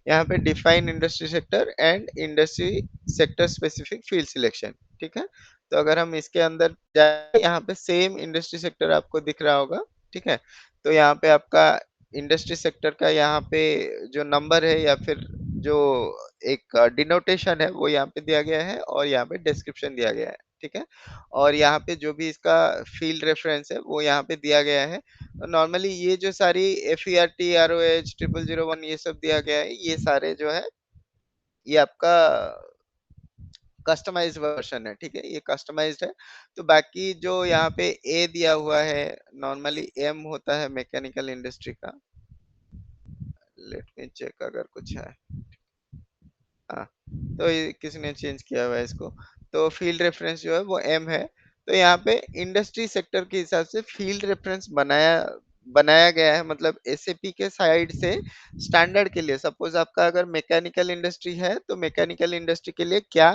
यहाँ पे define industry sector and industry sector specific field selection, ठीक है? तो अगर हम इसके अंदर जाए, यहाँ पे सेम इंडस्ट्री सेक्टर आपको दिख रहा होगा, ठीक है? तो यहाँ पे आपका इंडस्ट्री सेक्टर का यहाँ पे जो नंबर है या फिर जो एक डिनोटेशन है वो यहाँ पे दिया गया है और यहाँ पे डिस्क्रिप्शन दिया गया है, ठीक है? और यहाँ पे जो भी इसका फील्ड रेफरेंस है वो यहाँ पे दिया गया है। नॉर्मली ये जो सारी FERT ROH 0001 ये सब दिया गया है, ये सारे जो है ये आपका कस्टमाइज्ड वर्जन है, ठीक है? ये कस्टमाइज्ड है। तो बाकी जो यहाँ पे ए दिया हुआ है, नॉर्मली एम होता है मैकेनिकल इंडस्ट्री का। लेट मी चेक अगर कुछ है। हाँ, तो ये किसने चेंज किया हुआ है इसको, तो फील्ड रेफरेंस जो है वो एम है। तो यहाँ पे इंडस्ट्री सेक्टर के हिसाब से फील्ड रेफरेंस बनाया बनाया गया है, मतलब एसएपी के साइड से स्टैंडर्ड के लिए। सपोज आपका अगर मैकेनिकल इंडस्ट्री है तो मैकेनिकल इंडस्ट्री के लिए क्या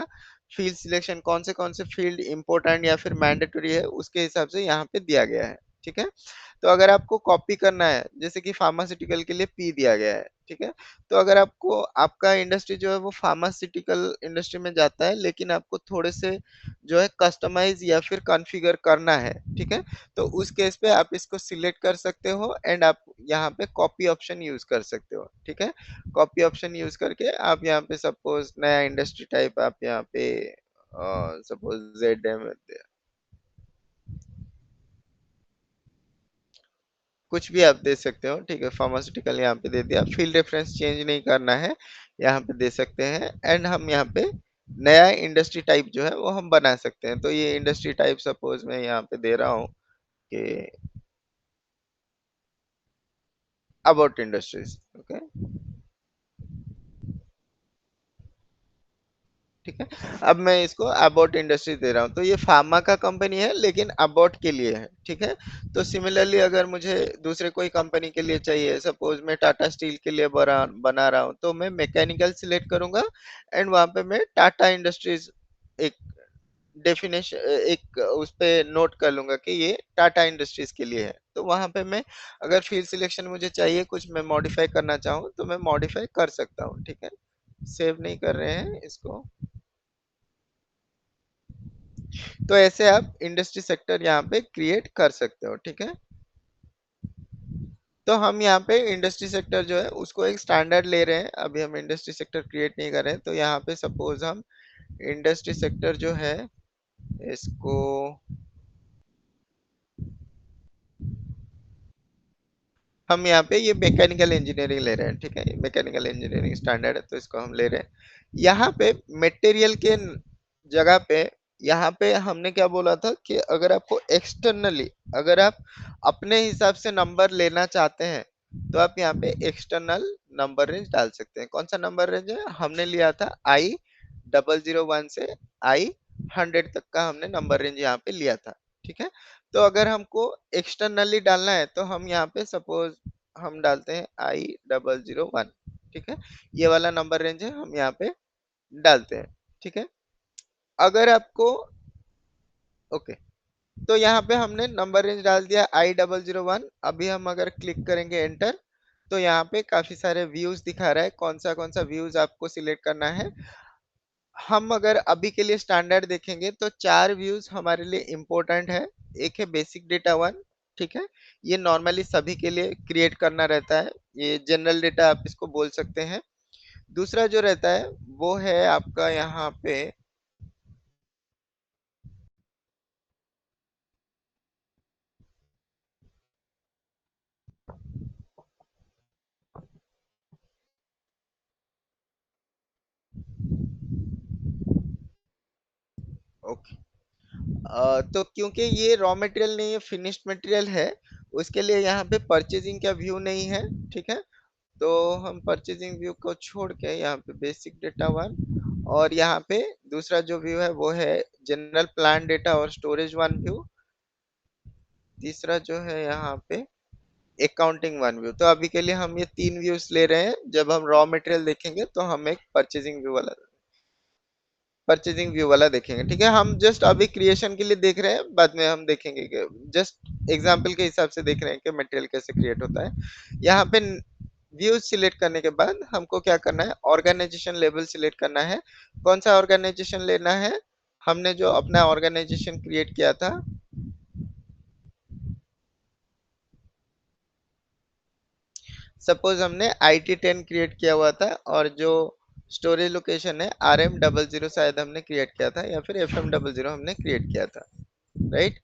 फील्ड सिलेक्शन, कौन से फील्ड इंपॉर्टेंट या फिर मैंडेटरी है, उसके हिसाब से यहाँ पे दिया गया है, ठीक है? तो अगर आपको कॉपी करना है, जैसे कि फार्मास्यूटिकल के लिए पी दिया गया है, ठीक है? तो अगर आपको आपका इंडस्ट्री जो है वो फार्मास्यूटिकल इंडस्ट्री में जाता है, लेकिन आपको थोड़े से जो है कस्टमाइज़ या फिर कॉन्फ़िगर करना है, ठीक है? तो उस केस पे आप इसको सिलेक्ट कर सकते हो एंड आप यहाँ पे कॉपी ऑप्शन यूज़ कर सकते हो, ठीक है? कॉपी ऑप्शन यूज़ करके आप यहाँ पे सपोज़ नया इंडस्ट्री टाइप आप यहाँ पे सपोज़ ज़ेडएम कुछ भी आप दे सकते हो, ठीक है? फार्मास्यूटिकल यहाँ पे दे दिया, फ़ील्ड रेफ़रेंस चेंज नहीं करना है, यहाँ पे दे सकते हैं एंड हम यहाँ पे नया इंडस्ट्री टाइप जो है वो हम बना सकते हैं। तो ये इंडस्ट्री टाइप सपोज़ मैं यहाँ पे दे रहा हूँ कि अबाउट इंडस्ट्रीज़, ओके? ठीक है। अब मैं इसको अबाउट इंडस्ट्री दे रहा हूँ, तो ये फार्मा का कंपनी है लेकिन अबाउट के लिए है, ठीक है। तो सिमिलरली अगर मुझे दूसरे कोई कंपनी के लिए चाहिए, सपोज मैं टाटा स्टील के लिए बना बना रहा हूँ, तो मैं मैकेनिकल सिलेक्ट करूंगा एंड वहां पे मैं टाटा इंडस्ट्रीज एक डेफिनेशन एक उस पे नोट कर लूंगा कि ये टाटा इंडस्ट्रीज के लिए है। तो वहां पे मैं अगर फील्ड सिलेक्शन मुझे चाहिए, कुछ मैं मॉडिफाई करना चाहूँ तो मैं मॉडिफाई कर सकता हूँ, ठीक है। सेव नहीं कर रहे हैं इसको। तो ऐसे आप इंडस्ट्री सेक्टर यहाँ पे क्रिएट कर सकते हो, ठीक है। तो हम यहाँ पे इंडस्ट्री सेक्टर जो है उसको एक स्टैंडर्ड ले रहे हैं, अभी हम इंडस्ट्री सेक्टर क्रिएट नहीं कर रहे हैं। तो यहाँ पे सपोज हम इंडस्ट्री सेक्टर जो है इसको हम यहाँ पे ये मैकेनिकल इंजीनियरिंग ले रहे हैं, ठीक है। मैकेनिकल इंजीनियरिंग स्टैंडर्ड है तो इसको हम ले रहे हैं। यहाँ पे मटेरियल के जगह पे यहाँ पे हमने क्या बोला था कि अगर आपको एक्सटर्नली अगर आप अपने हिसाब से नंबर लेना चाहते हैं तो आप यहाँ पे एक्सटर्नल नंबर रेंज डाल सकते हैं। कौन सा नंबर रेंज है? हमने लिया था I001 से I100 तक का हमने नंबर रेंज यहाँ पे लिया था, ठीक है। तो अगर हमको एक्सटर्नली डालना है तो हम यहाँ पे सपोज हम डालते हैं I001, ठीक है। ये वाला नंबर रेंज है, हम यहाँ पे डालते हैं, ठीक है। अगर आपको ओके, तो यहाँ पे हमने नंबर रेंज डाल दिया I001। अभी हम अगर क्लिक करेंगे एंटर तो यहाँ पे काफी सारे व्यूज दिखा रहा है, कौन सा व्यूज आपको सिलेक्ट करना है। हम अगर अभी के लिए स्टैंडर्ड देखेंगे तो 4 व्यूज हमारे लिए इम्पोर्टेंट है। एक है बेसिक डेटा वन, ठीक है। ये नॉर्मली सभी के लिए क्रिएट करना रहता है, ये जनरल डेटा आप इसको बोल सकते हैं। दूसरा जो रहता है वो है आपका यहाँ पे ओके। तो क्योंकि ये रॉ मटेरियल नहीं है, फिनिश्ड मटेरियल है, उसके लिए यहाँ पे परचेजिंग का व्यू नहीं है, ठीक है। तो हम परचेजिंग व्यू को छोड़ के यहाँ पे बेसिक डेटा वन और यहाँ पे दूसरा जो व्यू है वो है जनरल प्लान डेटा और स्टोरेज वन व्यू। तीसरा जो है यहाँ पे अकाउंटिंग वन व्यू। तो अभी के लिए हम ये 3 व्यूज ले रहे हैं, जब हम रॉ मटेरियल देखेंगे तो हम एक परचेजिंग व्यू वाला देखेंगे, ठीक है। हम जस्ट अभी क्रिएशन के लिए देख रहे हैं, बाद में हम देखेंगे कि जस्ट एग्जांपल के हिसाब से देख रहे हैं कि मटेरियल कैसे क्रिएट होता है। यहाँ पे व्यूज सिलेक्ट करने के बाद हमको क्या करना है, ऑर्गेनाइजेशन लेवल सिलेक्ट करना है। कौन सा ऑर्गेनाइजेशन लेना है? हमने जो अपना ऑर्गेनाइजेशन क्रिएट किया था, सपोज हमने IT10 क्रिएट किया हुआ था और जो स्टोरेज लोकेशन है RM00 शायद हमने क्रिएट किया था या फिर FM00 हमने क्रिएट किया था, राइट।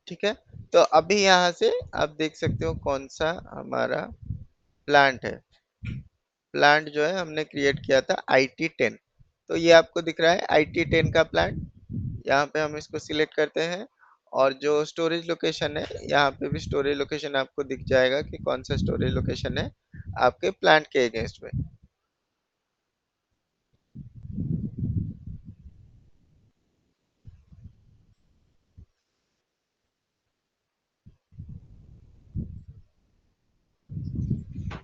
ठीक है। तो अभी यहाँ से आप देख सकते हो कौन सा हमारा प्लांट है। प्लांट जो है हमने क्रिएट किया था IT10। तो ये आपको दिख रहा है IT10 का प्लांट। यहाँ पे हम इसको सिलेक्ट करते हैं और जो स्टोरेज लोकेशन है यहाँ पे भी स्टोरेज लोकेशन आपको दिख जाएगा कि कौन सा स्टोरेज लोकेशन है आपके प्लांट के अगेंस्ट में।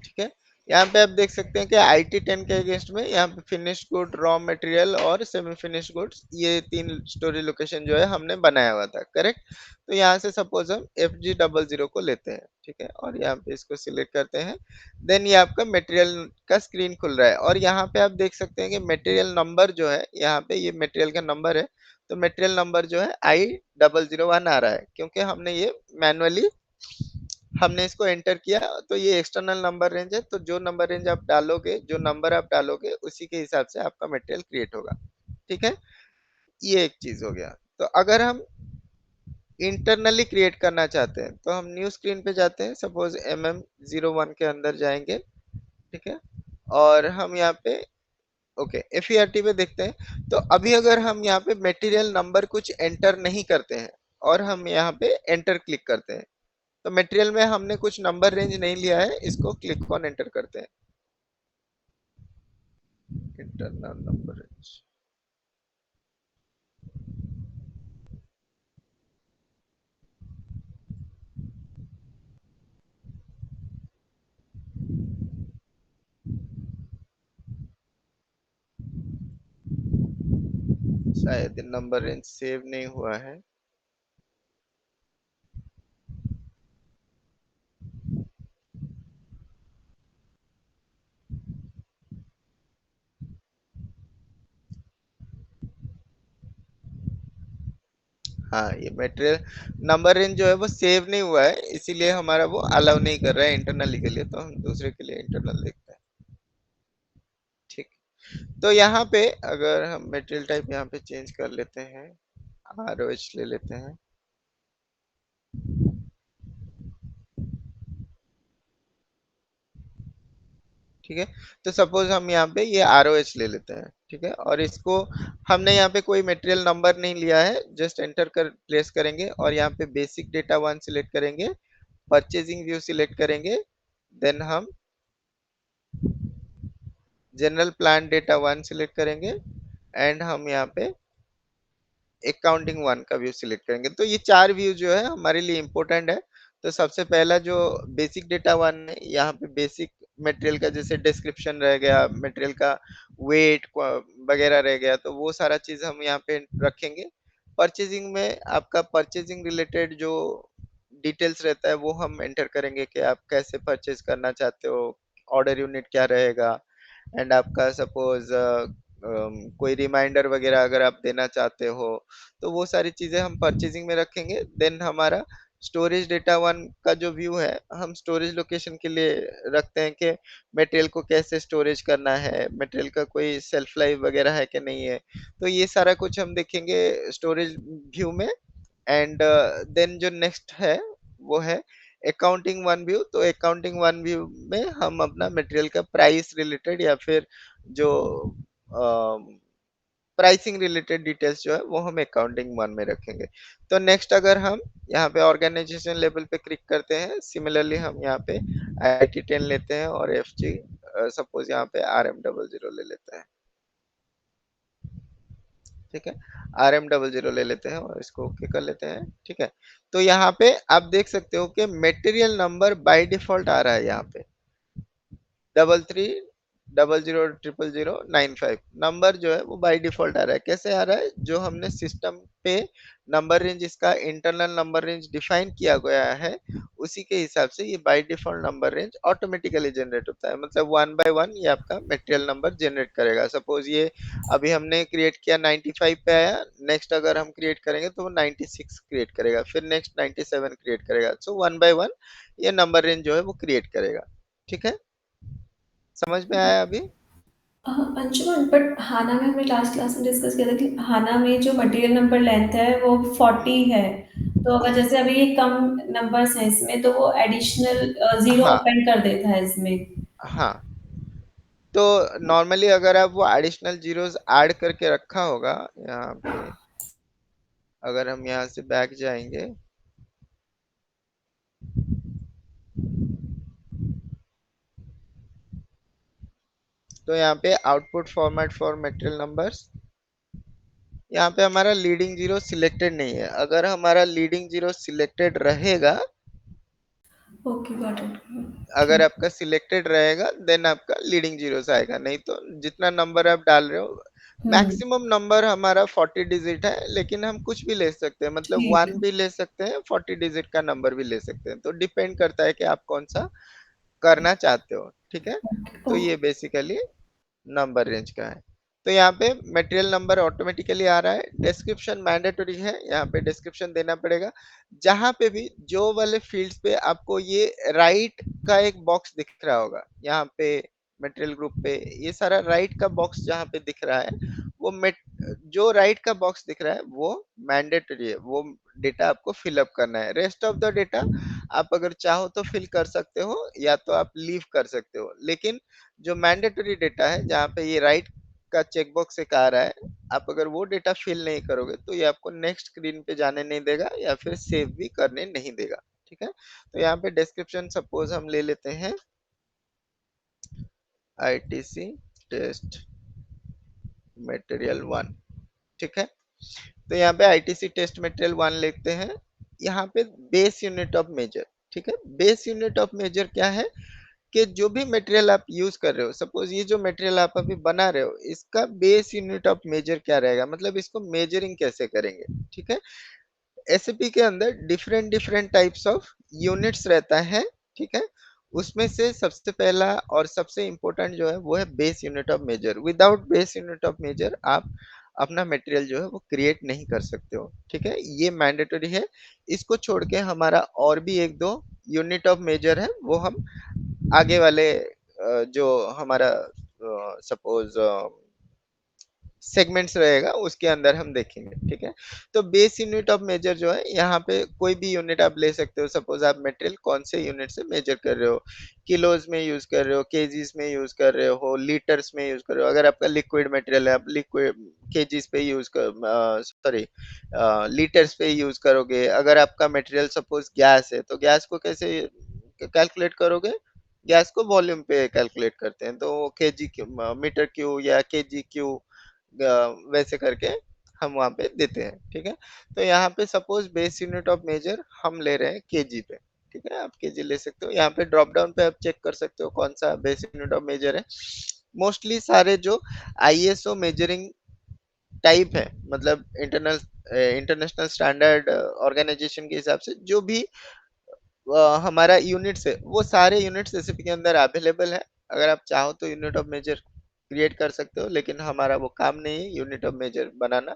ठीक है। यहाँ पे आप देख सकते हैं कि IT10 के अगेंस्ट में यहाँ पे फिनिश्ड गुड, रॉ मटेरियल और सेमी फिनिश्ड गुड्स, ये 3 स्टोरेज लोकेशन जो है हमने बनाया हुआ था, करेक्ट। तो यहाँ से सपोज हम FG00 को लेते हैं, ठीक है, और यहाँ पे इसको सिलेक्ट करते हैं। देन ये आपका मटेरियल का स्क्रीन खुल रहा है और यहाँ पे आप देख सकते हैं कि मटेरियल नंबर जो है, यहाँ पे ये मटेरियल का नंबर है। तो मटेरियल नंबर जो है I001 आ रहा है, क्योंकि हमने ये मैनुअली हमने इसको एंटर किया। तो ये एक्सटर्नल नंबर रेंज है, तो जो नंबर रेंज आप डालोगे, जो नंबर आप डालोगे, उसी के हिसाब से आपका मटेरियल क्रिएट होगा, ठीक है। ये एक चीज हो गया। तो अगर हम इंटरनली क्रिएट करना चाहते हैं तो हम न्यू स्क्रीन पे जाते हैं, सपोज MM01 के अंदर जाएंगे, ठीक है, और हम यहाँ पे ओके FERT पे देखते हैं। तो अभी अगर हम यहाँ पे मटेरियल नंबर कुछ एंटर नहीं करते हैं और हम यहाँ पे एंटर क्लिक करते हैं, तो मटेरियल में हमने कुछ नंबर रेंज नहीं लिया है, इसको क्लिक ऑन एंटर करते हैं, इंटरनल नंबर रेंज। शायद नंबर रेंज सेव नहीं हुआ है। हाँ, ये मटेरियल नंबर रेंज जो है वो सेव नहीं हुआ है, इसीलिए हमारा वो अलाउ नहीं कर रहा है इंटरनली के लिए, तो हम दूसरे के लिए इंटरनल देखते हैं, ठीक। तो यहाँ पे अगर हम मटेरियल टाइप यहाँ पे चेंज कर लेते हैं, ROH ले लेते हैं, ठीक है। तो सपोज हम यहाँ पे ये ROH ले लेते हैं, ठीक है, और इसको हमने यहाँ पे कोई मटेरियल नंबर नहीं लिया है, जस्ट एंटर कर प्लेस करेंगे और यहाँ पे बेसिक डेटा 1 सिलेक्ट करेंगे, परचेजिंग व्यू सिलेक्ट करेंगे, देन हम जनरल प्लान डेटा 1 सिलेक्ट करेंगे एंड हम यहाँ पे अकाउंटिंग 1 का व्यू सिलेक्ट करेंगे। तो ये 4 व्यू जो है हमारे लिए इम्पोर्टेंट है। तो सबसे पहला जो बेसिक डेटा 1 है, यहाँ पे बेसिक मटेरियल का जैसे डिस्क्रिप्शन रह गया, मटेरियल का वेट वगैरह रह गया, तो वो सारा चीज हम यहाँ पे रखेंगे। परचेजिंग में आपका परचेजिंग रिलेटेड जो डिटेल्स रहता है वो हम एंटर करेंगे कि आप कैसे परचेज करना चाहते हो, ऑर्डर यूनिट क्या रहेगा, एंड आपका सपोज कोई रिमाइंडर वगैरह अगर आप देना चाहते हो, तो वो सारी चीजें हम परचेजिंग में रखेंगे। देन हमारा स्टोरेज डेटा 1 का जो व्यू है, हम स्टोरेज लोकेशन के लिए रखते हैं कि मटेरियल को कैसे स्टोरेज करना है, मटेरियल का कोई सेल्फ लाइफ वगैरह है कि नहीं है, तो ये सारा कुछ हम देखेंगे स्टोरेज व्यू में। एंड देन जो नेक्स्ट है वो है अकाउंटिंग वन व्यू। तो अकाउंटिंग वन व्यू में हम अपना मटेरियल का प्राइस रिलेटेड या फिर जो प्राइसिंग रिलेटेड डिटेल्स जो है वो हम अकाउंटिंग वन में रखेंगे। तो नेक्स्ट अगर हम यहाँ पे ऑर्गेनाइजेशन लेवल पे क्लिक करते हैं, सिमिलरली हम यहाँ पे IT10 लेते हैं और FG सपोज यहाँ पे RM00 ले लेते हैं, ठीक है, RM00 ले लेते हैं और इसको ओके कर लेते हैं, ठीक है। तो यहाँ पे आप देख सकते हो कि मटेरियल नंबर बाय डिफॉल्ट आ रहा है, यहाँ पे 3300000095 नंबर जो है वो बाय डिफॉल्ट आ रहा है। कैसे आ रहा है, जो हमने सिस्टम पे नंबर रेंज इसका इंटरनल नंबर रेंज डिफाइन किया गया है, उसी के हिसाब से ये by default number range automatically generate होता है, मतलब 1 by 1 ये आपका मटेरियल नंबर जनरेट करेगा। सपोज ये अभी हमने क्रिएट किया 95 पे आया, नेक्स्ट अगर हम क्रिएट करेंगे तो वो 96 क्रिएट करेगा, फिर नेक्स्ट 97 क्रिएट करेगा। सो 1 by 1 ये नंबर रेंज जो है वो क्रिएट करेगा, ठीक है। समझ में आया अभी? अंशुमन, बट हाना में हमने लास्ट क्लास में डिस्कस किया था कि हाना में जो मटेरियल नंबर लेंथ है वो 40 है। तो अगर जैसे अभी ये कम नंबर्स हैं इसमें, तो वो एडिशनल जीरो हाँ, अपेंड कर देता है इसमें। हाँ। तो नॉर्मली अगर आप वो एडिशनल जीरोस ऐड करके रखा होगा यहाँ पे, अगर हम यहाँ से बैक जाएंगे तो यहाँ पे output format for material numbers, यहाँ पे हमारा लीडिंग जीरो सिलेक्टेड नहीं है। अगर हमारा लीडिंग जीरो सिलेक्टेड रहेगा ओके, गॉट इट। अगर आपका सिलेक्टेड रहेगा देन आपका लीडिंग जीरोस आएगा, नहीं तो जितना नंबर आप डाल रहे हो, हुँ, मैक्सिमम नंबर हमारा 40 डिजिट है, लेकिन हम कुछ भी ले सकते हैं, मतलब ठीक 1 है। भी ले सकते हैं, 40 डिजिट का नंबर भी ले सकते हैं, तो डिपेंड करता है कि आप कौन सा करना चाहते हो, ठीक है। ओके, तो ये ओके, बेसिकली नंबर रेंज का है। तो यहाँ पे मटेरियल नंबर ऑटोमेटिकली आ रहा है, डिस्क्रिप्शन मैंडेटरी है, यहाँ पे डिस्क्रिप्शन देना पड़ेगा। जहाँ पे भी जो वाले फील्ड्स पे आपको ये राइट का एक बॉक्स दिख रहा होगा, यहाँ पे मटेरियल ग्रुप पे ये सारा राइट का बॉक्स जहाँ पे दिख रहा है, वो जो राइट का बॉक्स दिख रहा है वो मैंडेटरी है, वो डेटा आपको फिलअप करना है। रेस्ट ऑफ द डेटा आप अगर चाहो तो फिल कर सकते हो, या तो आप लीव कर सकते हो, लेकिन जो मैंडेटरी डेटा है जहाँ पे ये राइट का चेकबॉक्स एक आ रहा है, आप अगर वो डेटा फिल नहीं करोगे तो ये आपको नेक्स्ट स्क्रीन पे जाने नहीं देगा या फिर सेव भी करने नहीं देगा, ठीक है। तो यहाँ पे डिस्क्रिप्शन सपोज हम ले लेते हैं आईटीसी टेस्ट मटेरियल 1, ठीक है। तो यहाँ पे आईटीसी टेस्ट मटेरियल 1 लिखते हैं, यहाँ पे बेस यूनिट ऑफ मेजर, ठीक है। बेस यूनिट ऑफ मेजर क्या है कि जो भी मटेरियल आप यूज कर रहे हो, सपोज ये जो मटेरियल आप अभी बना रहे हो, इसका बेस यूनिट ऑफ मेजर क्या रहेगा, मतलब इसको मेजरिंग कैसे करेंगे, ठीक है। एसएपी के अंदर different different types of units रहता है, ठीक है। उसमें से सबसे पहला और सबसे इंपॉर्टेंट जो है वो है base unit of measure. Without base unit of measure आप अपना मटेरियल जो है वो क्रिएट नहीं कर सकते हो, ठीक है। ये मैंडेटरी है। इसको छोड़ के हमारा और भी एक दो यूनिट ऑफ मेजर है, वो हम आगे वाले जो हमारा सपोज सेगमेंट्स रहेगा उसके अंदर हम देखेंगे, ठीक है। तो बेस यूनिट ऑफ मेजर जो है, यहाँ पे कोई भी यूनिट आप ले सकते हो। सपोज आप मटेरियल कौन से यूनिट से मेजर कर रहे हो, किलोज में यूज कर रहे हो, केजीज में यूज कर रहे हो, लीटर्स में यूज कर रहे हो। अगर आपका लिक्विड मटेरियल है, आप लिक्विड केजीज पे यूज कर, सॉरी, लीटर्स पे यूज करोगे। अगर आपका मटेरियल सपोज गैस है, तो गैस को कैसे कैलकुलेट करोगे, गैस को वॉल्यूम पे कैलकुलेट करते हैं, तो केजी क्यू, मीटर क्यू या केजी क्यू, वैसे करके हम वहाँ पे देते हैं, ठीक है। तो यहाँ पे suppose base unit of measure हम ले रहे हैं केजी पे, ठीक है। आप केजी ले सकते हो, यहाँ पे ड्रॉप डाउन पे आप चेक कर सकते हो कौन सा बेस यूनिट ऑफ मेजर है। मोस्टली सारे जो आईएसओ मेजरिंग टाइप है, मतलब इंटरनेशनल स्टैंडर्ड ऑर्गेनाइजेशन के हिसाब से जो भी हमारा यूनिट्स है, वो सारे यूनिट्स एसएपी के अंदर अवेलेबल है। अगर आप चाहो तो यूनिट ऑफ मेजर क्रिएट कर सकते हो, लेकिन हमारा वो काम नहीं है यूनिट ऑफ मेजर बनाना।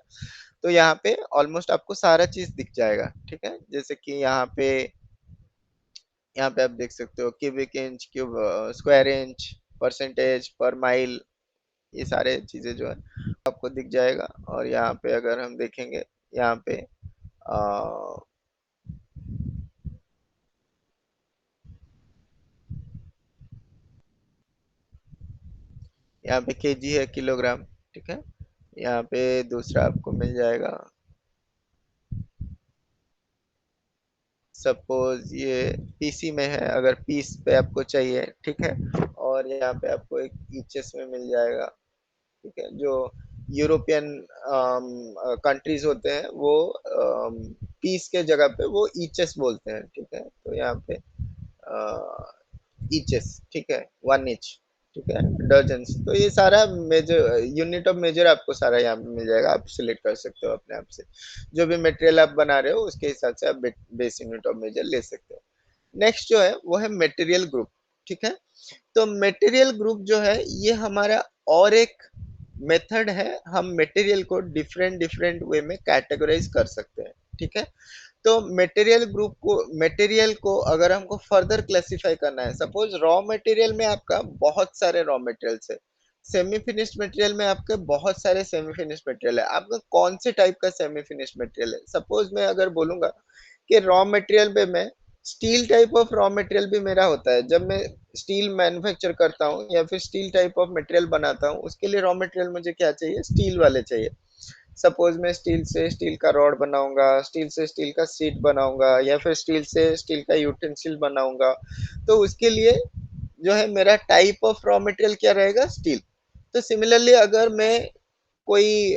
तो यहाँ पे ऑलमोस्ट आपको सारा चीज दिख जाएगा, ठीक है। जैसे कि यहाँ पे आप देख सकते हो cubic inch, cube, square inch, percentage per mile, ये सारे चीजें जो है आपको दिख जाएगा। और यहाँ पे अगर हम देखेंगे, यहाँ पे यहाँ पे केजी है, किलोग्राम, ठीक है। यहाँ पे दूसरा आपको मिल जाएगा, सपोज ये पीसी में है, अगर पीस पे आपको चाहिए, ठीक है। और यहाँ पे आपको एक ईचेस में मिल जाएगा, ठीक है। जो यूरोपियन कंट्रीज होते हैं वो पीस के जगह पे वो ईचेस बोलते हैं, ठीक है। तो यहाँ पे ईचेस, ठीक है, 1 इंच, ठीक है, डजन्स। तो ये सारा मेजर यूनिट ऑफ मेजर आपको सारा यहाँ पे मिल जाएगा, आप सिलेक्ट कर सकते हो अपने आप से। जो भी मटेरियल आप बना रहे हो उसके हिसाब से आप बेस यूनिट ऑफ मेजर ले सकते हो। नेक्स्ट जो है वो है मटेरियल ग्रुप, ठीक है। तो मटेरियल ग्रुप जो है ये हमारा और एक मेथड है, हम मटेरियल को डिफरेंट डिफरेंट वे में कैटेगराइज कर सकते हैं, ठीक है। तो मटेरियल को अगर हमको फर्दर क्लासिफाई करना है, सपोज रॉ मटेरियल में आपका बहुत सारे रॉ मटेरियल्स है, सेमी फिनिश्ड मटेरियल में आपके बहुत सारे सेमी फिनिश्ड मटेरियल है, आपका कौन से टाइप का सेमी फिनिश्ड मटेरियल है। सपोज मैं अगर बोलूंगा कि रॉ मटेरियल पे मैं steel type of raw material भी मेरा होता है, जब मैं स्टील मैन्युफैक्चर करता हूँ या फिर स्टील टाइप ऑफ मटेरियल बनाता हूँ, उसके लिए रॉ मटेरियल मुझे क्या चाहिए, स्टील वाले चाहिए। सपोज मैं स्टील से स्टील का रॉड बनाऊंगा, स्टील से स्टील का सीट बनाऊंगा, या फिर स्टील से स्टील का यूटेंसिल बनाऊंगा, तो उसके लिए जो है मेरा टाइप ऑफ रॉ मटेरियल क्या रहेगा, स्टील। तो सिमिलरली अगर मैं कोई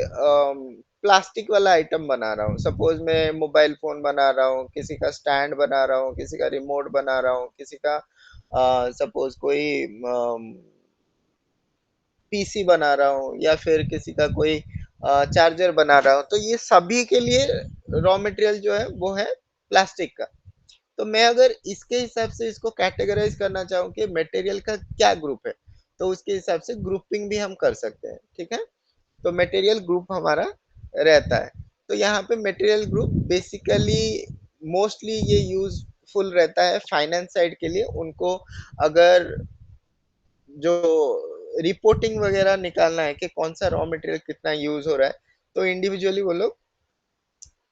प्लास्टिक वाला आइटम बना रहा हूँ, सपोज मैं मोबाइल फोन बना रहा हूँ, किसी का स्टैंड बना रहा हूँ, किसी का रिमोट बना रहा हूँ, किसी का सपोज कोई पीसी बना रहा हूँ या फिर किसी का कोई चार्जर बना रहा हूँ, तो ये सभी के लिए रॉ मटेरियल जो है वो है प्लास्टिक का। तो मैं अगर इसके हिसाब से इसको कैटेगराइज करना चाहूँ कि मटेरियल का क्या ग्रुप है, तो उसके हिसाब से ग्रुपिंग भी हम कर सकते हैं, ठीक है। तो मटेरियल ग्रुप हमारा रहता है। तो यहाँ पे मटेरियल ग्रुप बेसिकली मोस्टली ये यूजफुल रहता है फाइनेंस साइड के लिए। उनको अगर जो रिपोर्टिंग वगैरह निकालना है कि कौन सा रॉ मटेरियल कितना यूज हो रहा है, तो इंडिविजुअली वो लोग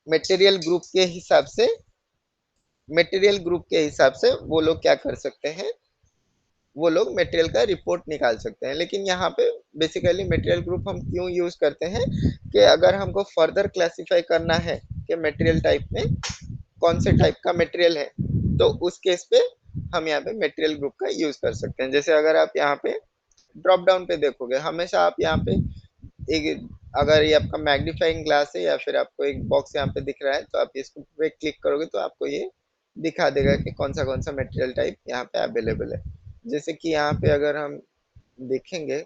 मटेरियल ग्रुप के हिसाब से मटेरियल ग्रुप के हिसाब से वो लोग क्या कर सकते हैं, वो लोग मटेरियल का रिपोर्ट निकाल सकते हैं। लेकिन यहाँ पे बेसिकली मटेरियल ग्रुप हम क्यों यूज करते हैं कि अगर हमको फर्दर क्लासिफाई करना है कि मटेरियल टाइप में कौन से टाइप का मटेरियल है, तो उस केस पे हम यहाँ पे मटेरियल ग्रुप का यूज कर सकते हैं। जैसे अगर आप यहाँ पे ड्रॉप डाउन पे देखोगे, हमेशा आप यहाँ पे एक, अगर ये आपका मैग्नीफाइंग ग्लास है या फिर आपको एक बॉक्स यहाँ पे दिख रहा है, तो आप इसको पे क्लिक करोगे तो आपको ये दिखा देगा कि कौन सा मटेरियल टाइप यहाँ पे अवेलेबल है। जैसे कि यहाँ पे अगर हम देखेंगे,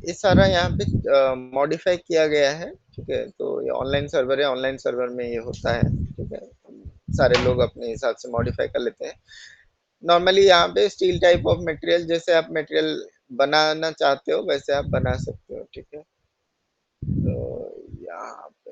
ये सारा यहाँ पे मॉडिफाई किया गया है, ठीक है। तो ये ऑनलाइन सर्वर है, ऑनलाइन सर्वर में ये होता है, ठीक है। सारे लोग अपने हिसाब से मॉडिफाई कर लेते हैं। नॉर्मली यहाँ पे स्टील टाइप ऑफ मटेरियल, जैसे आप मटेरियल बनाना चाहते हो वैसे आप बना सकते हो, ठीक है। तो यहाँ पे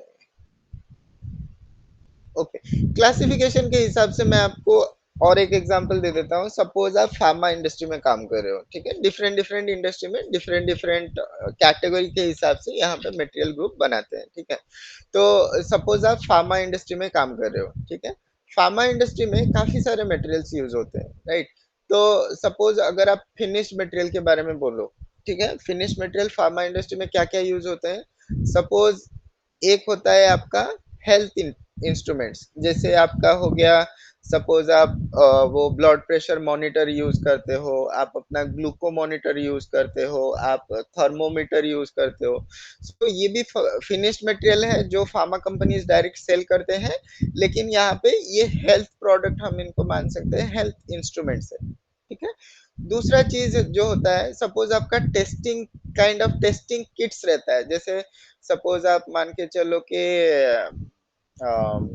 ओके, क्लासिफिकेशन के हिसाब से मैं आपको और एक एग्जांपल दे देता हूँ। सपोज आप फार्मा इंडस्ट्री में काम कर रहे हो, ठीक है। डिफरेंट डिफरेंट इंडस्ट्री में डिफरेंट डिफरेंट कैटेगरी के हिसाब से यहाँ पे मटेरियल ग्रुप बनाते हैं, ठीक है। तो सपोज आप फार्मा इंडस्ट्री में काम कर रहे हो, ठीक है। फार्मा इंडस्ट्री में काफी सारे मटेरियल्स यूज होते हैं, राइट। तो सपोज अगर आप फिनिश मटेरियल के बारे में बोलो, ठीक है। फिनिश मटेरियल फार्मा इंडस्ट्री में क्या क्या यूज होते हैं, सपोज एक होता है आपका हेल्थ इंस्ट्रूमेंट्स, जैसे आपका हो गया, सपोज आप वो ब्लड प्रेशर मॉनिटर यूज करते हो, आप अपना ग्लूको मॉनिटर यूज करते हो, आप थर्मोमीटर यूज करते हो। तो ये भी फिनिश्ड मटेरियल है जो फार्मा कंपनीज डायरेक्ट सेल करते हैं। लेकिन यहाँ पे ये हेल्थ प्रोडक्ट हम इनको मान सकते हैं, हेल्थ इंस्ट्रूमेंट्स है, ठीक है। दूसरा चीज जो होता है, सपोज आपका testing kind of testing kits रहता है। जैसे सपोज आप मान के चलो कि अम,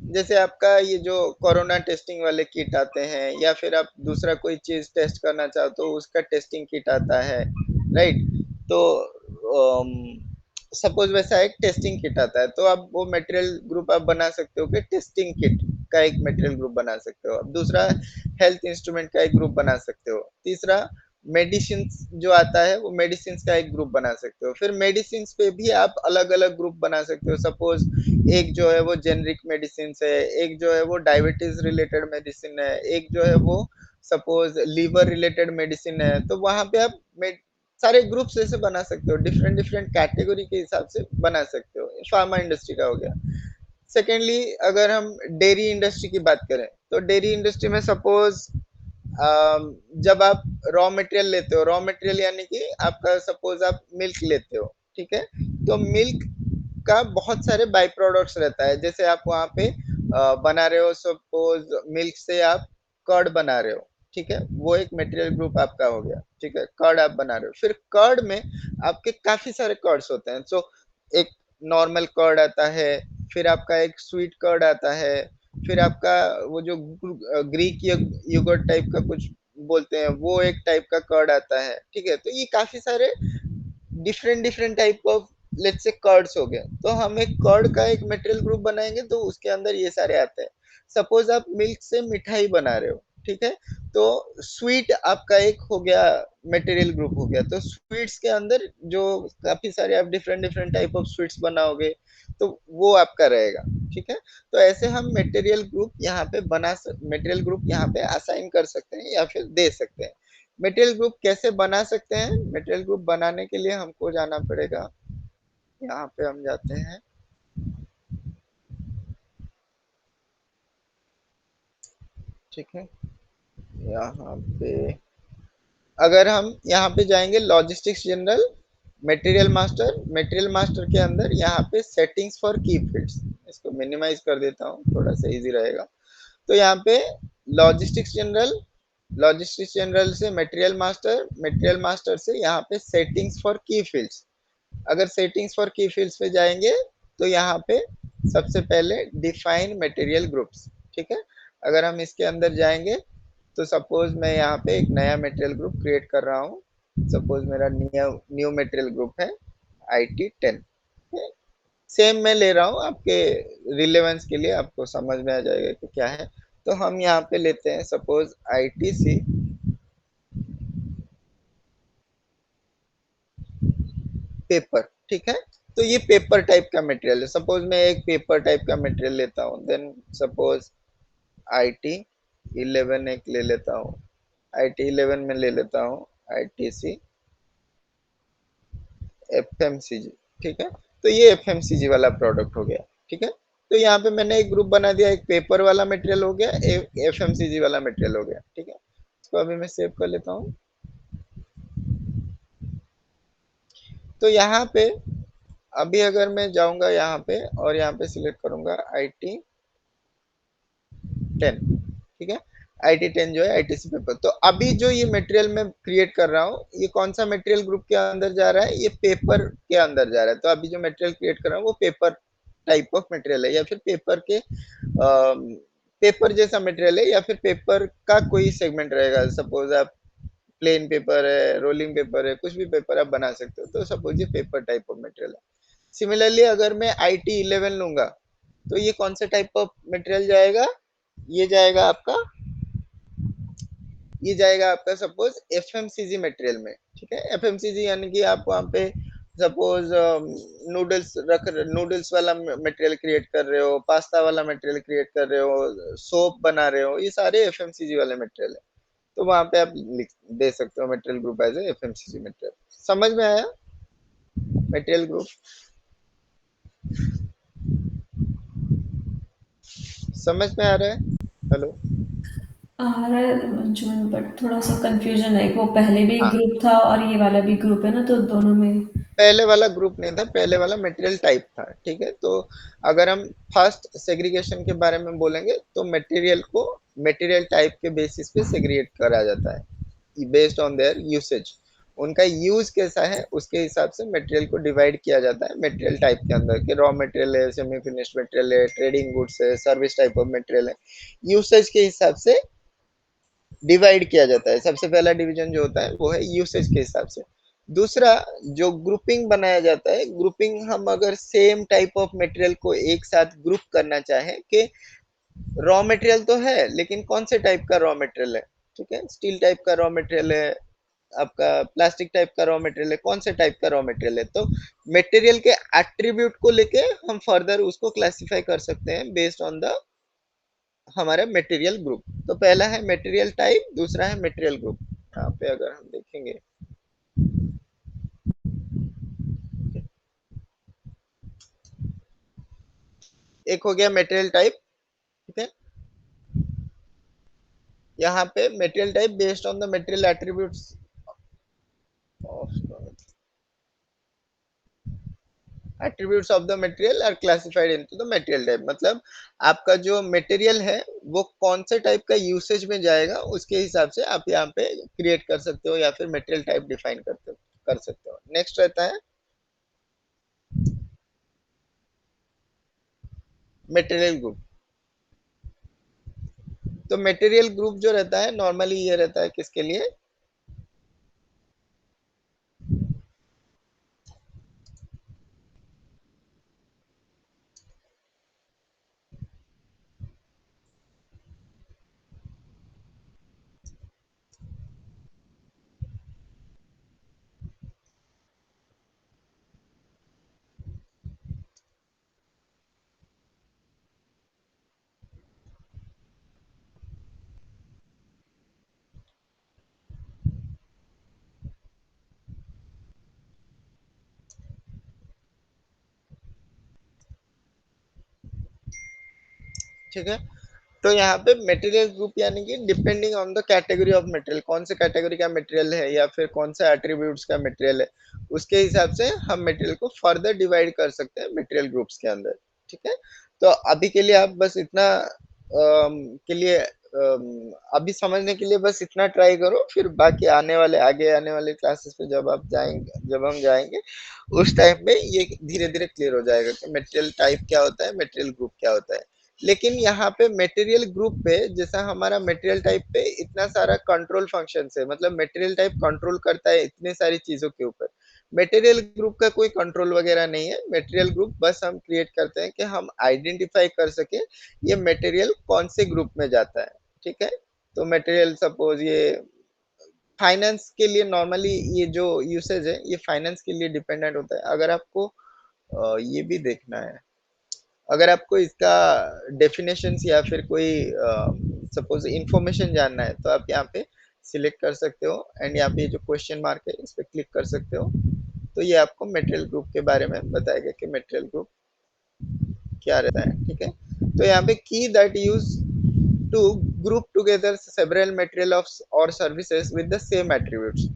जैसे आपका ये जो कोरोना टेस्टिंग वाले किट आते हैं, या फिर आप दूसरा कोई चीज टेस्ट करना चाहो तो उसका टेस्टिंग किट आता है, राइट। तो सपोज वैसा एक टेस्टिंग किट आता है, तो आप वो मटेरियल ग्रुप आप बना सकते हो कि टेस्टिंग किट का एक मटेरियल ग्रुप बना सकते हो। अब दूसरा हेल्थ इंस्ट्रूमेंट का एक ग्रुप बना सकते हो। तीसरा मेडिसिन जो आता है वो मेडिसिन का एक ग्रुप बना सकते हो। फिर मेडिसिन पे भी आप अलग अलग ग्रुप बना सकते हो। सपोज एक जो है वो जेनरिक मेडिसिन है, एक जो है वो डायबिटीज रिलेटेड मेडिसिन है, एक जो है वो सपोज लीवर रिलेटेड मेडिसिन है। तो वहां पे आप सारे ग्रुप्स ऐसे बना सकते हो, डिफरेंट डिफरेंट कैटेगरी के हिसाब से बना सकते हो। फार्मा इंडस्ट्री का हो गया। सेकेंडली अगर हम डेयरी इंडस्ट्री की बात करें, तो डेयरी इंडस्ट्री में सपोज जब आप रॉ मटेरियल लेते हो, रॉ मटेरियल यानी कि आपका सपोज आप मिल्क लेते हो, ठीक है। तो मिल्क का बहुत सारे बाई प्रोडक्ट्स रहता है। जैसे आप वहाँ पे बना रहे हो, सपोज मिल्क से आप कर्ड बना रहे हो, ठीक है। वो एक मटेरियल ग्रुप आपका हो गया, ठीक है। कर्ड आप बना रहे हो, फिर कर्ड में आपके काफी सारे कर्ड्स होते हैं। सो एक नॉर्मल कर्ड आता है, फिर आपका एक स्वीट कर्ड आता है, फिर आपका वो जो ग्रीक योगर्ट टाइप का कुछ बोलते हैं, वो एक टाइप का कर्ड आता है, ठीक है। तो ये काफी सारे different different type of let's say curds हो गए। तो हम एक कर्ड का एक मटेरियल ग्रुप बनाएंगे तो उसके अंदर ये सारे आते हैं। सपोज आप मिल्क से मिठाई बना रहे हो, ठीक है। तो स्वीट आपका एक हो गया, मटेरियल ग्रुप हो गया। तो स्वीट्स के अंदर जो काफी सारे आप different different type of sweets बनाओगे, तो वो आपका रहेगा, ठीक है। तो ऐसे हम मटेरियल ग्रुप यहाँ पे मटेरियल ग्रुप यहाँ पे असाइन कर सकते हैं या फिर दे सकते हैं। मटेरियल ग्रुप कैसे बना सकते हैं, मटेरियल ग्रुप बनाने के लिए हमको जाना पड़ेगा, यहाँ पे हम जाते हैं, ठीक है। यहाँ पे अगर हम यहाँ पे जाएंगे लॉजिस्टिक्स जनरल, मटेरियल मास्टर के अंदर यहाँ पे सेटिंग्स फॉर की फील्ड्स, इसको मिनिमाइज कर देता हूँ थोड़ा सा इजी रहेगा। तो यहाँ पे लॉजिस्टिक्स जनरल, लॉजिस्टिक्स जनरल से मटेरियल मास्टर, मटेरियल मास्टर से यहाँ पे सेटिंग्स फॉर की फील्ड्स। अगर सेटिंग्स फॉर की फील्ड्स पे जाएंगे तो यहाँ पे सबसे पहले डिफाइन मटेरियल ग्रुप्स, ठीक है। अगर हम इसके अंदर जाएंगे तो सपोज मैं यहाँ पे एक नया मटेरियल ग्रुप क्रिएट कर रहा हूँ। सपोज मेरा न्यू न्यू मटेरियल ग्रुप है IT10। सेम मैं ले रहा हूँ आपके रिलेवेंस के लिए, आपको समझ में आ जाएगा कि क्या है। तो हम यहाँ पे लेते हैं सपोज ITC पेपर, ठीक है। तो ये पेपर टाइप का मटेरियल है, सपोज मैं एक पेपर टाइप का मटेरियल लेता हूँ। देन सपोज IT11 एक ले लेता हूँ, IT11 में ले लेता हूँ ITC FMCG, ठीक है। तो ये FMCG वाला प्रोडक्ट हो गया, ठीक है। तो यहाँ पे मैंने एक ग्रुप बना दिया, एक पेपर वाला मटेरियल हो गया, एक FMCG वाला मटेरियल हो गया, ठीक है। इसको अभी मैं सेव कर लेता हूँ। तो यहाँ पे अभी अगर मैं जाऊंगा यहाँ पे और यहाँ पे सिलेक्ट करूंगा IT10, ठीक है। IT10 जो है ITC पेपर। तो अभी जो ये मटेरियल मैं क्रिएट कर रहा हूँ, ये कौन सा मटेरियल ग्रुप के अंदर जा रहा है, ये पेपर के अंदर जा रहा है। तो अभी जो मटेरियल क्रिएट कर रहा हूँ वो पेपर टाइप ऑफ मटेरियल है, या फिर पेपर के पेपर जैसा मटेरियल है, या फिर पेपर का कोई सेगमेंट रहेगा। सपोज आप प्लेन पेपर है, रोलिंग पेपर है, कुछ भी पेपर आप बना सकते हो। तो सपोज ये पेपर टाइप ऑफ मटेरियल है। सिमिलरली अगर मैं IT11 लूंगा तो ये कौन सा टाइप ऑफ मटेरियल जाएगा, ये जाएगा आपका, ये जाएगा आपका सपोज FMCG मटेरियल में, ठीक है। FMCG यानी कि आप वहाँ पे सपोज नूडल्स वाला मटेरियल क्रिएट कर रहे हो, पास्ता वाला मटेरियल क्रिएट कर रहे हो, सोप बना रहे हो, ये सारे FMCG वाले मटेरियल है। तो वहां पे आप लिख दे सकते हो material group as a FMCG material. समझ में आया मटेरियल ग्रुप? समझ में आ रहा है? हेलो? आ रहा है अंशुमन, बट थोड़ा सा कंफ्यूजन है कि वो पहले भी एक हाँ, ग्रुप था और ये वाला भी ग्रुप है ना, तो दोनों में। पहले वाला ग्रुप नहीं था, पहले वाला मटेरियल टाइप था, ठीक है। तो अगर हम फर्स्ट सेग्रीगेशन के बारे में बोलेंगे तो मटेरियल को मटेरियल टाइप के बेसिस पे सेग्रीगेट करा जाता है बेस्ड ऑन देयर यूसेज। उनका यूज कैसा है उसके हिसाब से मटेरियल को डिवाइड किया जाता है मटेरियल टाइप के अंदर, कि रॉ मटेरियल है, सेमी फिनिश्ड मटेरियल है, ट्रेडिंग गुड्स है, सर्विस टाइप ऑफ मटेरियल है। यूसेज के हिसाब से डिवाइड किया जाता है। सबसे पहला डिवीजन जो होता है वो है यूसेज के हिसाब से। दूसरा जो ग्रुपिंग बनाया जाता है, ग्रुपिंग हम अगर सेम टाइप ऑफ मटेरियल को एक साथ ग्रुप करना चाहें कि रॉ मटेरियल तो है लेकिन कौन से टाइप का रॉ मटेरियल है, ठीक है। स्टील टाइप का रॉ मटेरियल है, आपका प्लास्टिक टाइप का रॉ मटेरियल है, कौन से टाइप का रॉ मटेरियल है। तो मटेरियल के एट्रीब्यूट को लेके हम फर्दर उसको क्लासिफाई कर सकते हैं बेस्ड ऑन द हमारा मटेरियल ग्रुप। तो पहला है मटेरियल टाइप, दूसरा है मटेरियल ग्रुप। यहाँ पे अगर हम देखेंगे, एक हो गया मटेरियल टाइप, ठीक है। यहाँ पे material type based on the material attributes of attributes of the material are classified into the material type. मतलब आपका जो मटेरियल है वो कौन से टाइप का यूसेज में जाएगा उसके हिसाब से आप यहाँ पे क्रिएट कर सकते हो या फिर मटेरियल टाइप डिफाइन कर सकते हो। नेक्स्ट रहता है मटेरियल ग्रुप। तो मटेरियल ग्रुप जो रहता है नॉर्मली ये रहता है किसके लिए, ठीक है। तो यहाँ पे मटेरियल ग्रुप यानी कि depending on the category of material, कौन से कैटेगरी का मटेरियल है या फिर कौन सा एट्रीब्यूट्स का मटेरियल है, उसके हिसाब से हम मटेरियल को फर्दर डिवाइड कर सकते हैं मटेरियल ग्रुप्स के अंदर। ठीक है, तो अभी के लिए आप बस इतना के लिए अभी समझने के लिए बस इतना ट्राई करो, फिर बाकी आगे आने वाले क्लासेस पे जब हम जाएंगे उस टाइम में ये धीरे धीरे क्लियर हो जाएगा कि मटेरियल टाइप क्या होता है, मटेरियल ग्रुप क्या होता है। लेकिन यहाँ पे मटेरियल ग्रुप पे जैसा हमारा मटेरियल टाइप पे इतना सारा कंट्रोल फंक्शन है, मतलब मटेरियल टाइप कंट्रोल करता है इतने सारी चीजों के ऊपर। मटेरियल ग्रुप का कोई कंट्रोल वगैरह नहीं है। मटेरियल ग्रुप बस हम क्रिएट करते हैं कि हम आइडेंटिफाई कर सके ये मटेरियल कौन से ग्रुप में जाता है। ठीक है, तो मटेरियल सपोज ये फाइनेंस के लिए नॉर्मली ये जो यूसेज है ये फाइनेंस के लिए डिपेंडेंट होता है। अगर आपको ये भी देखना है, अगर आपको इसका डेफिनेशंस या फिर कोई सपोज इंफॉर्मेशन जानना है तो आप यहाँ पे सिलेक्ट कर सकते हो एंड यहाँ पे जो क्वेश्चन मार्क है इस पे क्लिक कर सकते हो। तो ये आपको मटेरियल ग्रुप के बारे में बताएगा कि मटेरियल ग्रुप क्या रहता है। ठीक है, तो यहाँ पे की that use to group together several material of और services with the same attributes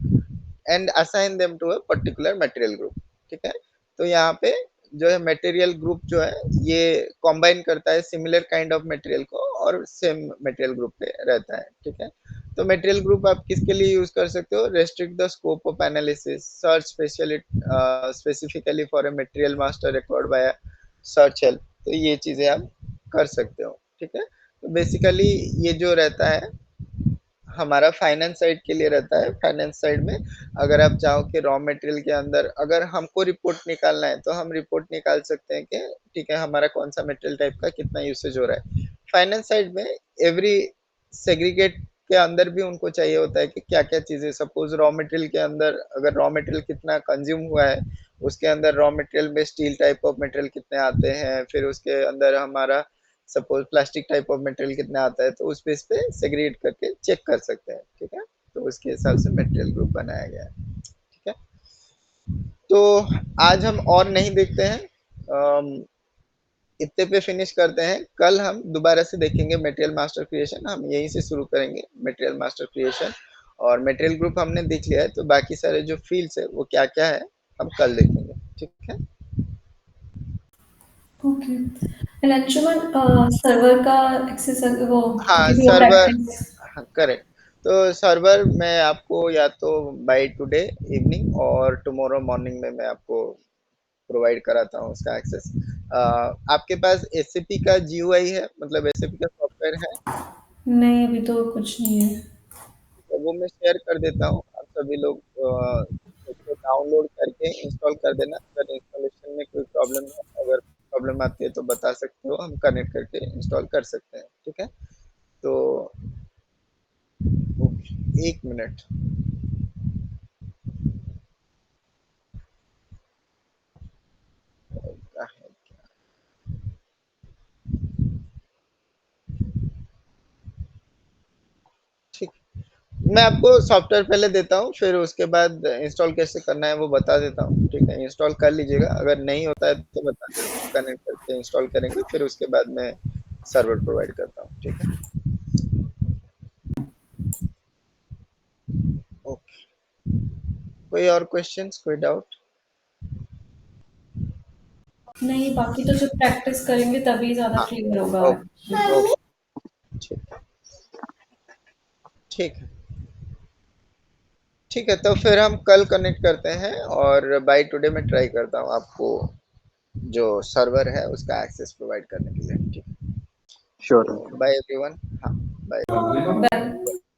and assign them to a particular material group. ठीक है, तो यहाँ पे जो है मटेरियल ग्रुप जो है ये कॉम्बाइन करता है सिमिलर काइंड ऑफ मटेरियल को और सेम मटेरियल ग्रुप पे रहता है। ठीक है, तो मटेरियल ग्रुप आप किसके लिए यूज कर सकते हो, restrict the scope of analysis, search specifically for a material master required by search help. तो ये चीजें आप कर सकते हो। ठीक है, तो बेसिकली ये जो रहता है हमारा फाइनेंस साइड के लिए रहता है। फाइनेंस साइड में अगर आप चाहो कि रॉ मटेरियल के अंदर अगर हमको रिपोर्ट निकालना है तो हम रिपोर्ट निकाल सकते हैं कि ठीक है हमारा कौन सा मटेरियल टाइप का कितना यूसेज हो रहा है। फाइनेंस साइड में एवरी सेग्रीगेट के अंदर भी उनको चाहिए होता है कि क्या क्या चीजें, सपोज रॉ मटेरियल के अंदर अगर रॉ मटेरियल कितना कंज्यूम हुआ है, उसके अंदर रॉ मटेरियल में स्टील टाइप ऑफ मटेरियल कितने आते हैं, फिर उसके अंदर हमारा suppose plastic type of material कितना आता है, तो उस बेस पे सेग्रीगेट करके चेक कर सकते हैं। ठीक है, तो उसके हिसाब से मटेरियल ग्रुप बनाया गया है। ठीक है, तो आज हम और नहीं देखते हैं, इतने पे फिनिश करते हैं। कल हम दोबारा से देखेंगे मटेरियल मास्टर क्रिएशन, हम यहीं से शुरू करेंगे मटेरियल मास्टर क्रिएशन। और मटेरियल ग्रुप हमने देख लिया है, तो बाकी सारे जो फील्ड्स है वो क्या क्या है हम कल देखेंगे। ठीक है, ओके। एंड अंशुमन, सर्वर का एक्सेस वो हाँ गिव योर सर्वर, प्रैक्टिस। हाँ करेक्ट। तो सर्वर मैं आपको या तो बाय टुडे इवनिंग और टुमारो मॉर्निंग में मैं आपको प्रोवाइड कराता हूँ उसका एक्सेस। आपके पास एसएपी का जीयूआई है, मतलब एसएपी का सॉफ्टवेयर है? नहीं, अभी तो कुछ नहीं है। तो वो मैं शेयर कर देता हूँ, आप सभी लोग उसको डाउनलोड करके इंस्टॉल कर देना। अगर इंस्टॉलेशन में कोई प्रॉब्लम है, अगर प्रॉब्लम आती है तो बता सकते हो, हम कनेक्ट करके इंस्टॉल कर सकते हैं। ठीक है, तो ओके, एक मिनट। ठीक, मैं आपको सॉफ्टवेयर पहले देता हूँ, फिर उसके बाद इंस्टॉल कैसे करना है वो बता देता हूँ। ठीक है, इंस्टॉल कर लीजिएगा, अगर नहीं होता है तो बता देना, हम कनेक्ट करके इंस्टॉल करेंगे, फिर उसके बाद मैं सर्वर प्रोवाइड करता हूँ। ठीक है, ओके। कोई और क्वेश्चंस, कोई डाउट? नहीं, बाकी तो जब प्रैक्टिस करेंगे तभी ज़्यादा हाँ, क्लियर होगा। ओके ओके, ठीक, ठीक है। ठीक है, तो फिर हम कल कनेक्ट करते हैं और बाय टुडे मैं ट्राई करता हूँ आपको जो सर्वर है उसका एक्सेस प्रोवाइड करने के लिए। ठीक है, श्योर तो अंशुल। Bye everyone. हाँ, बाय। बाय।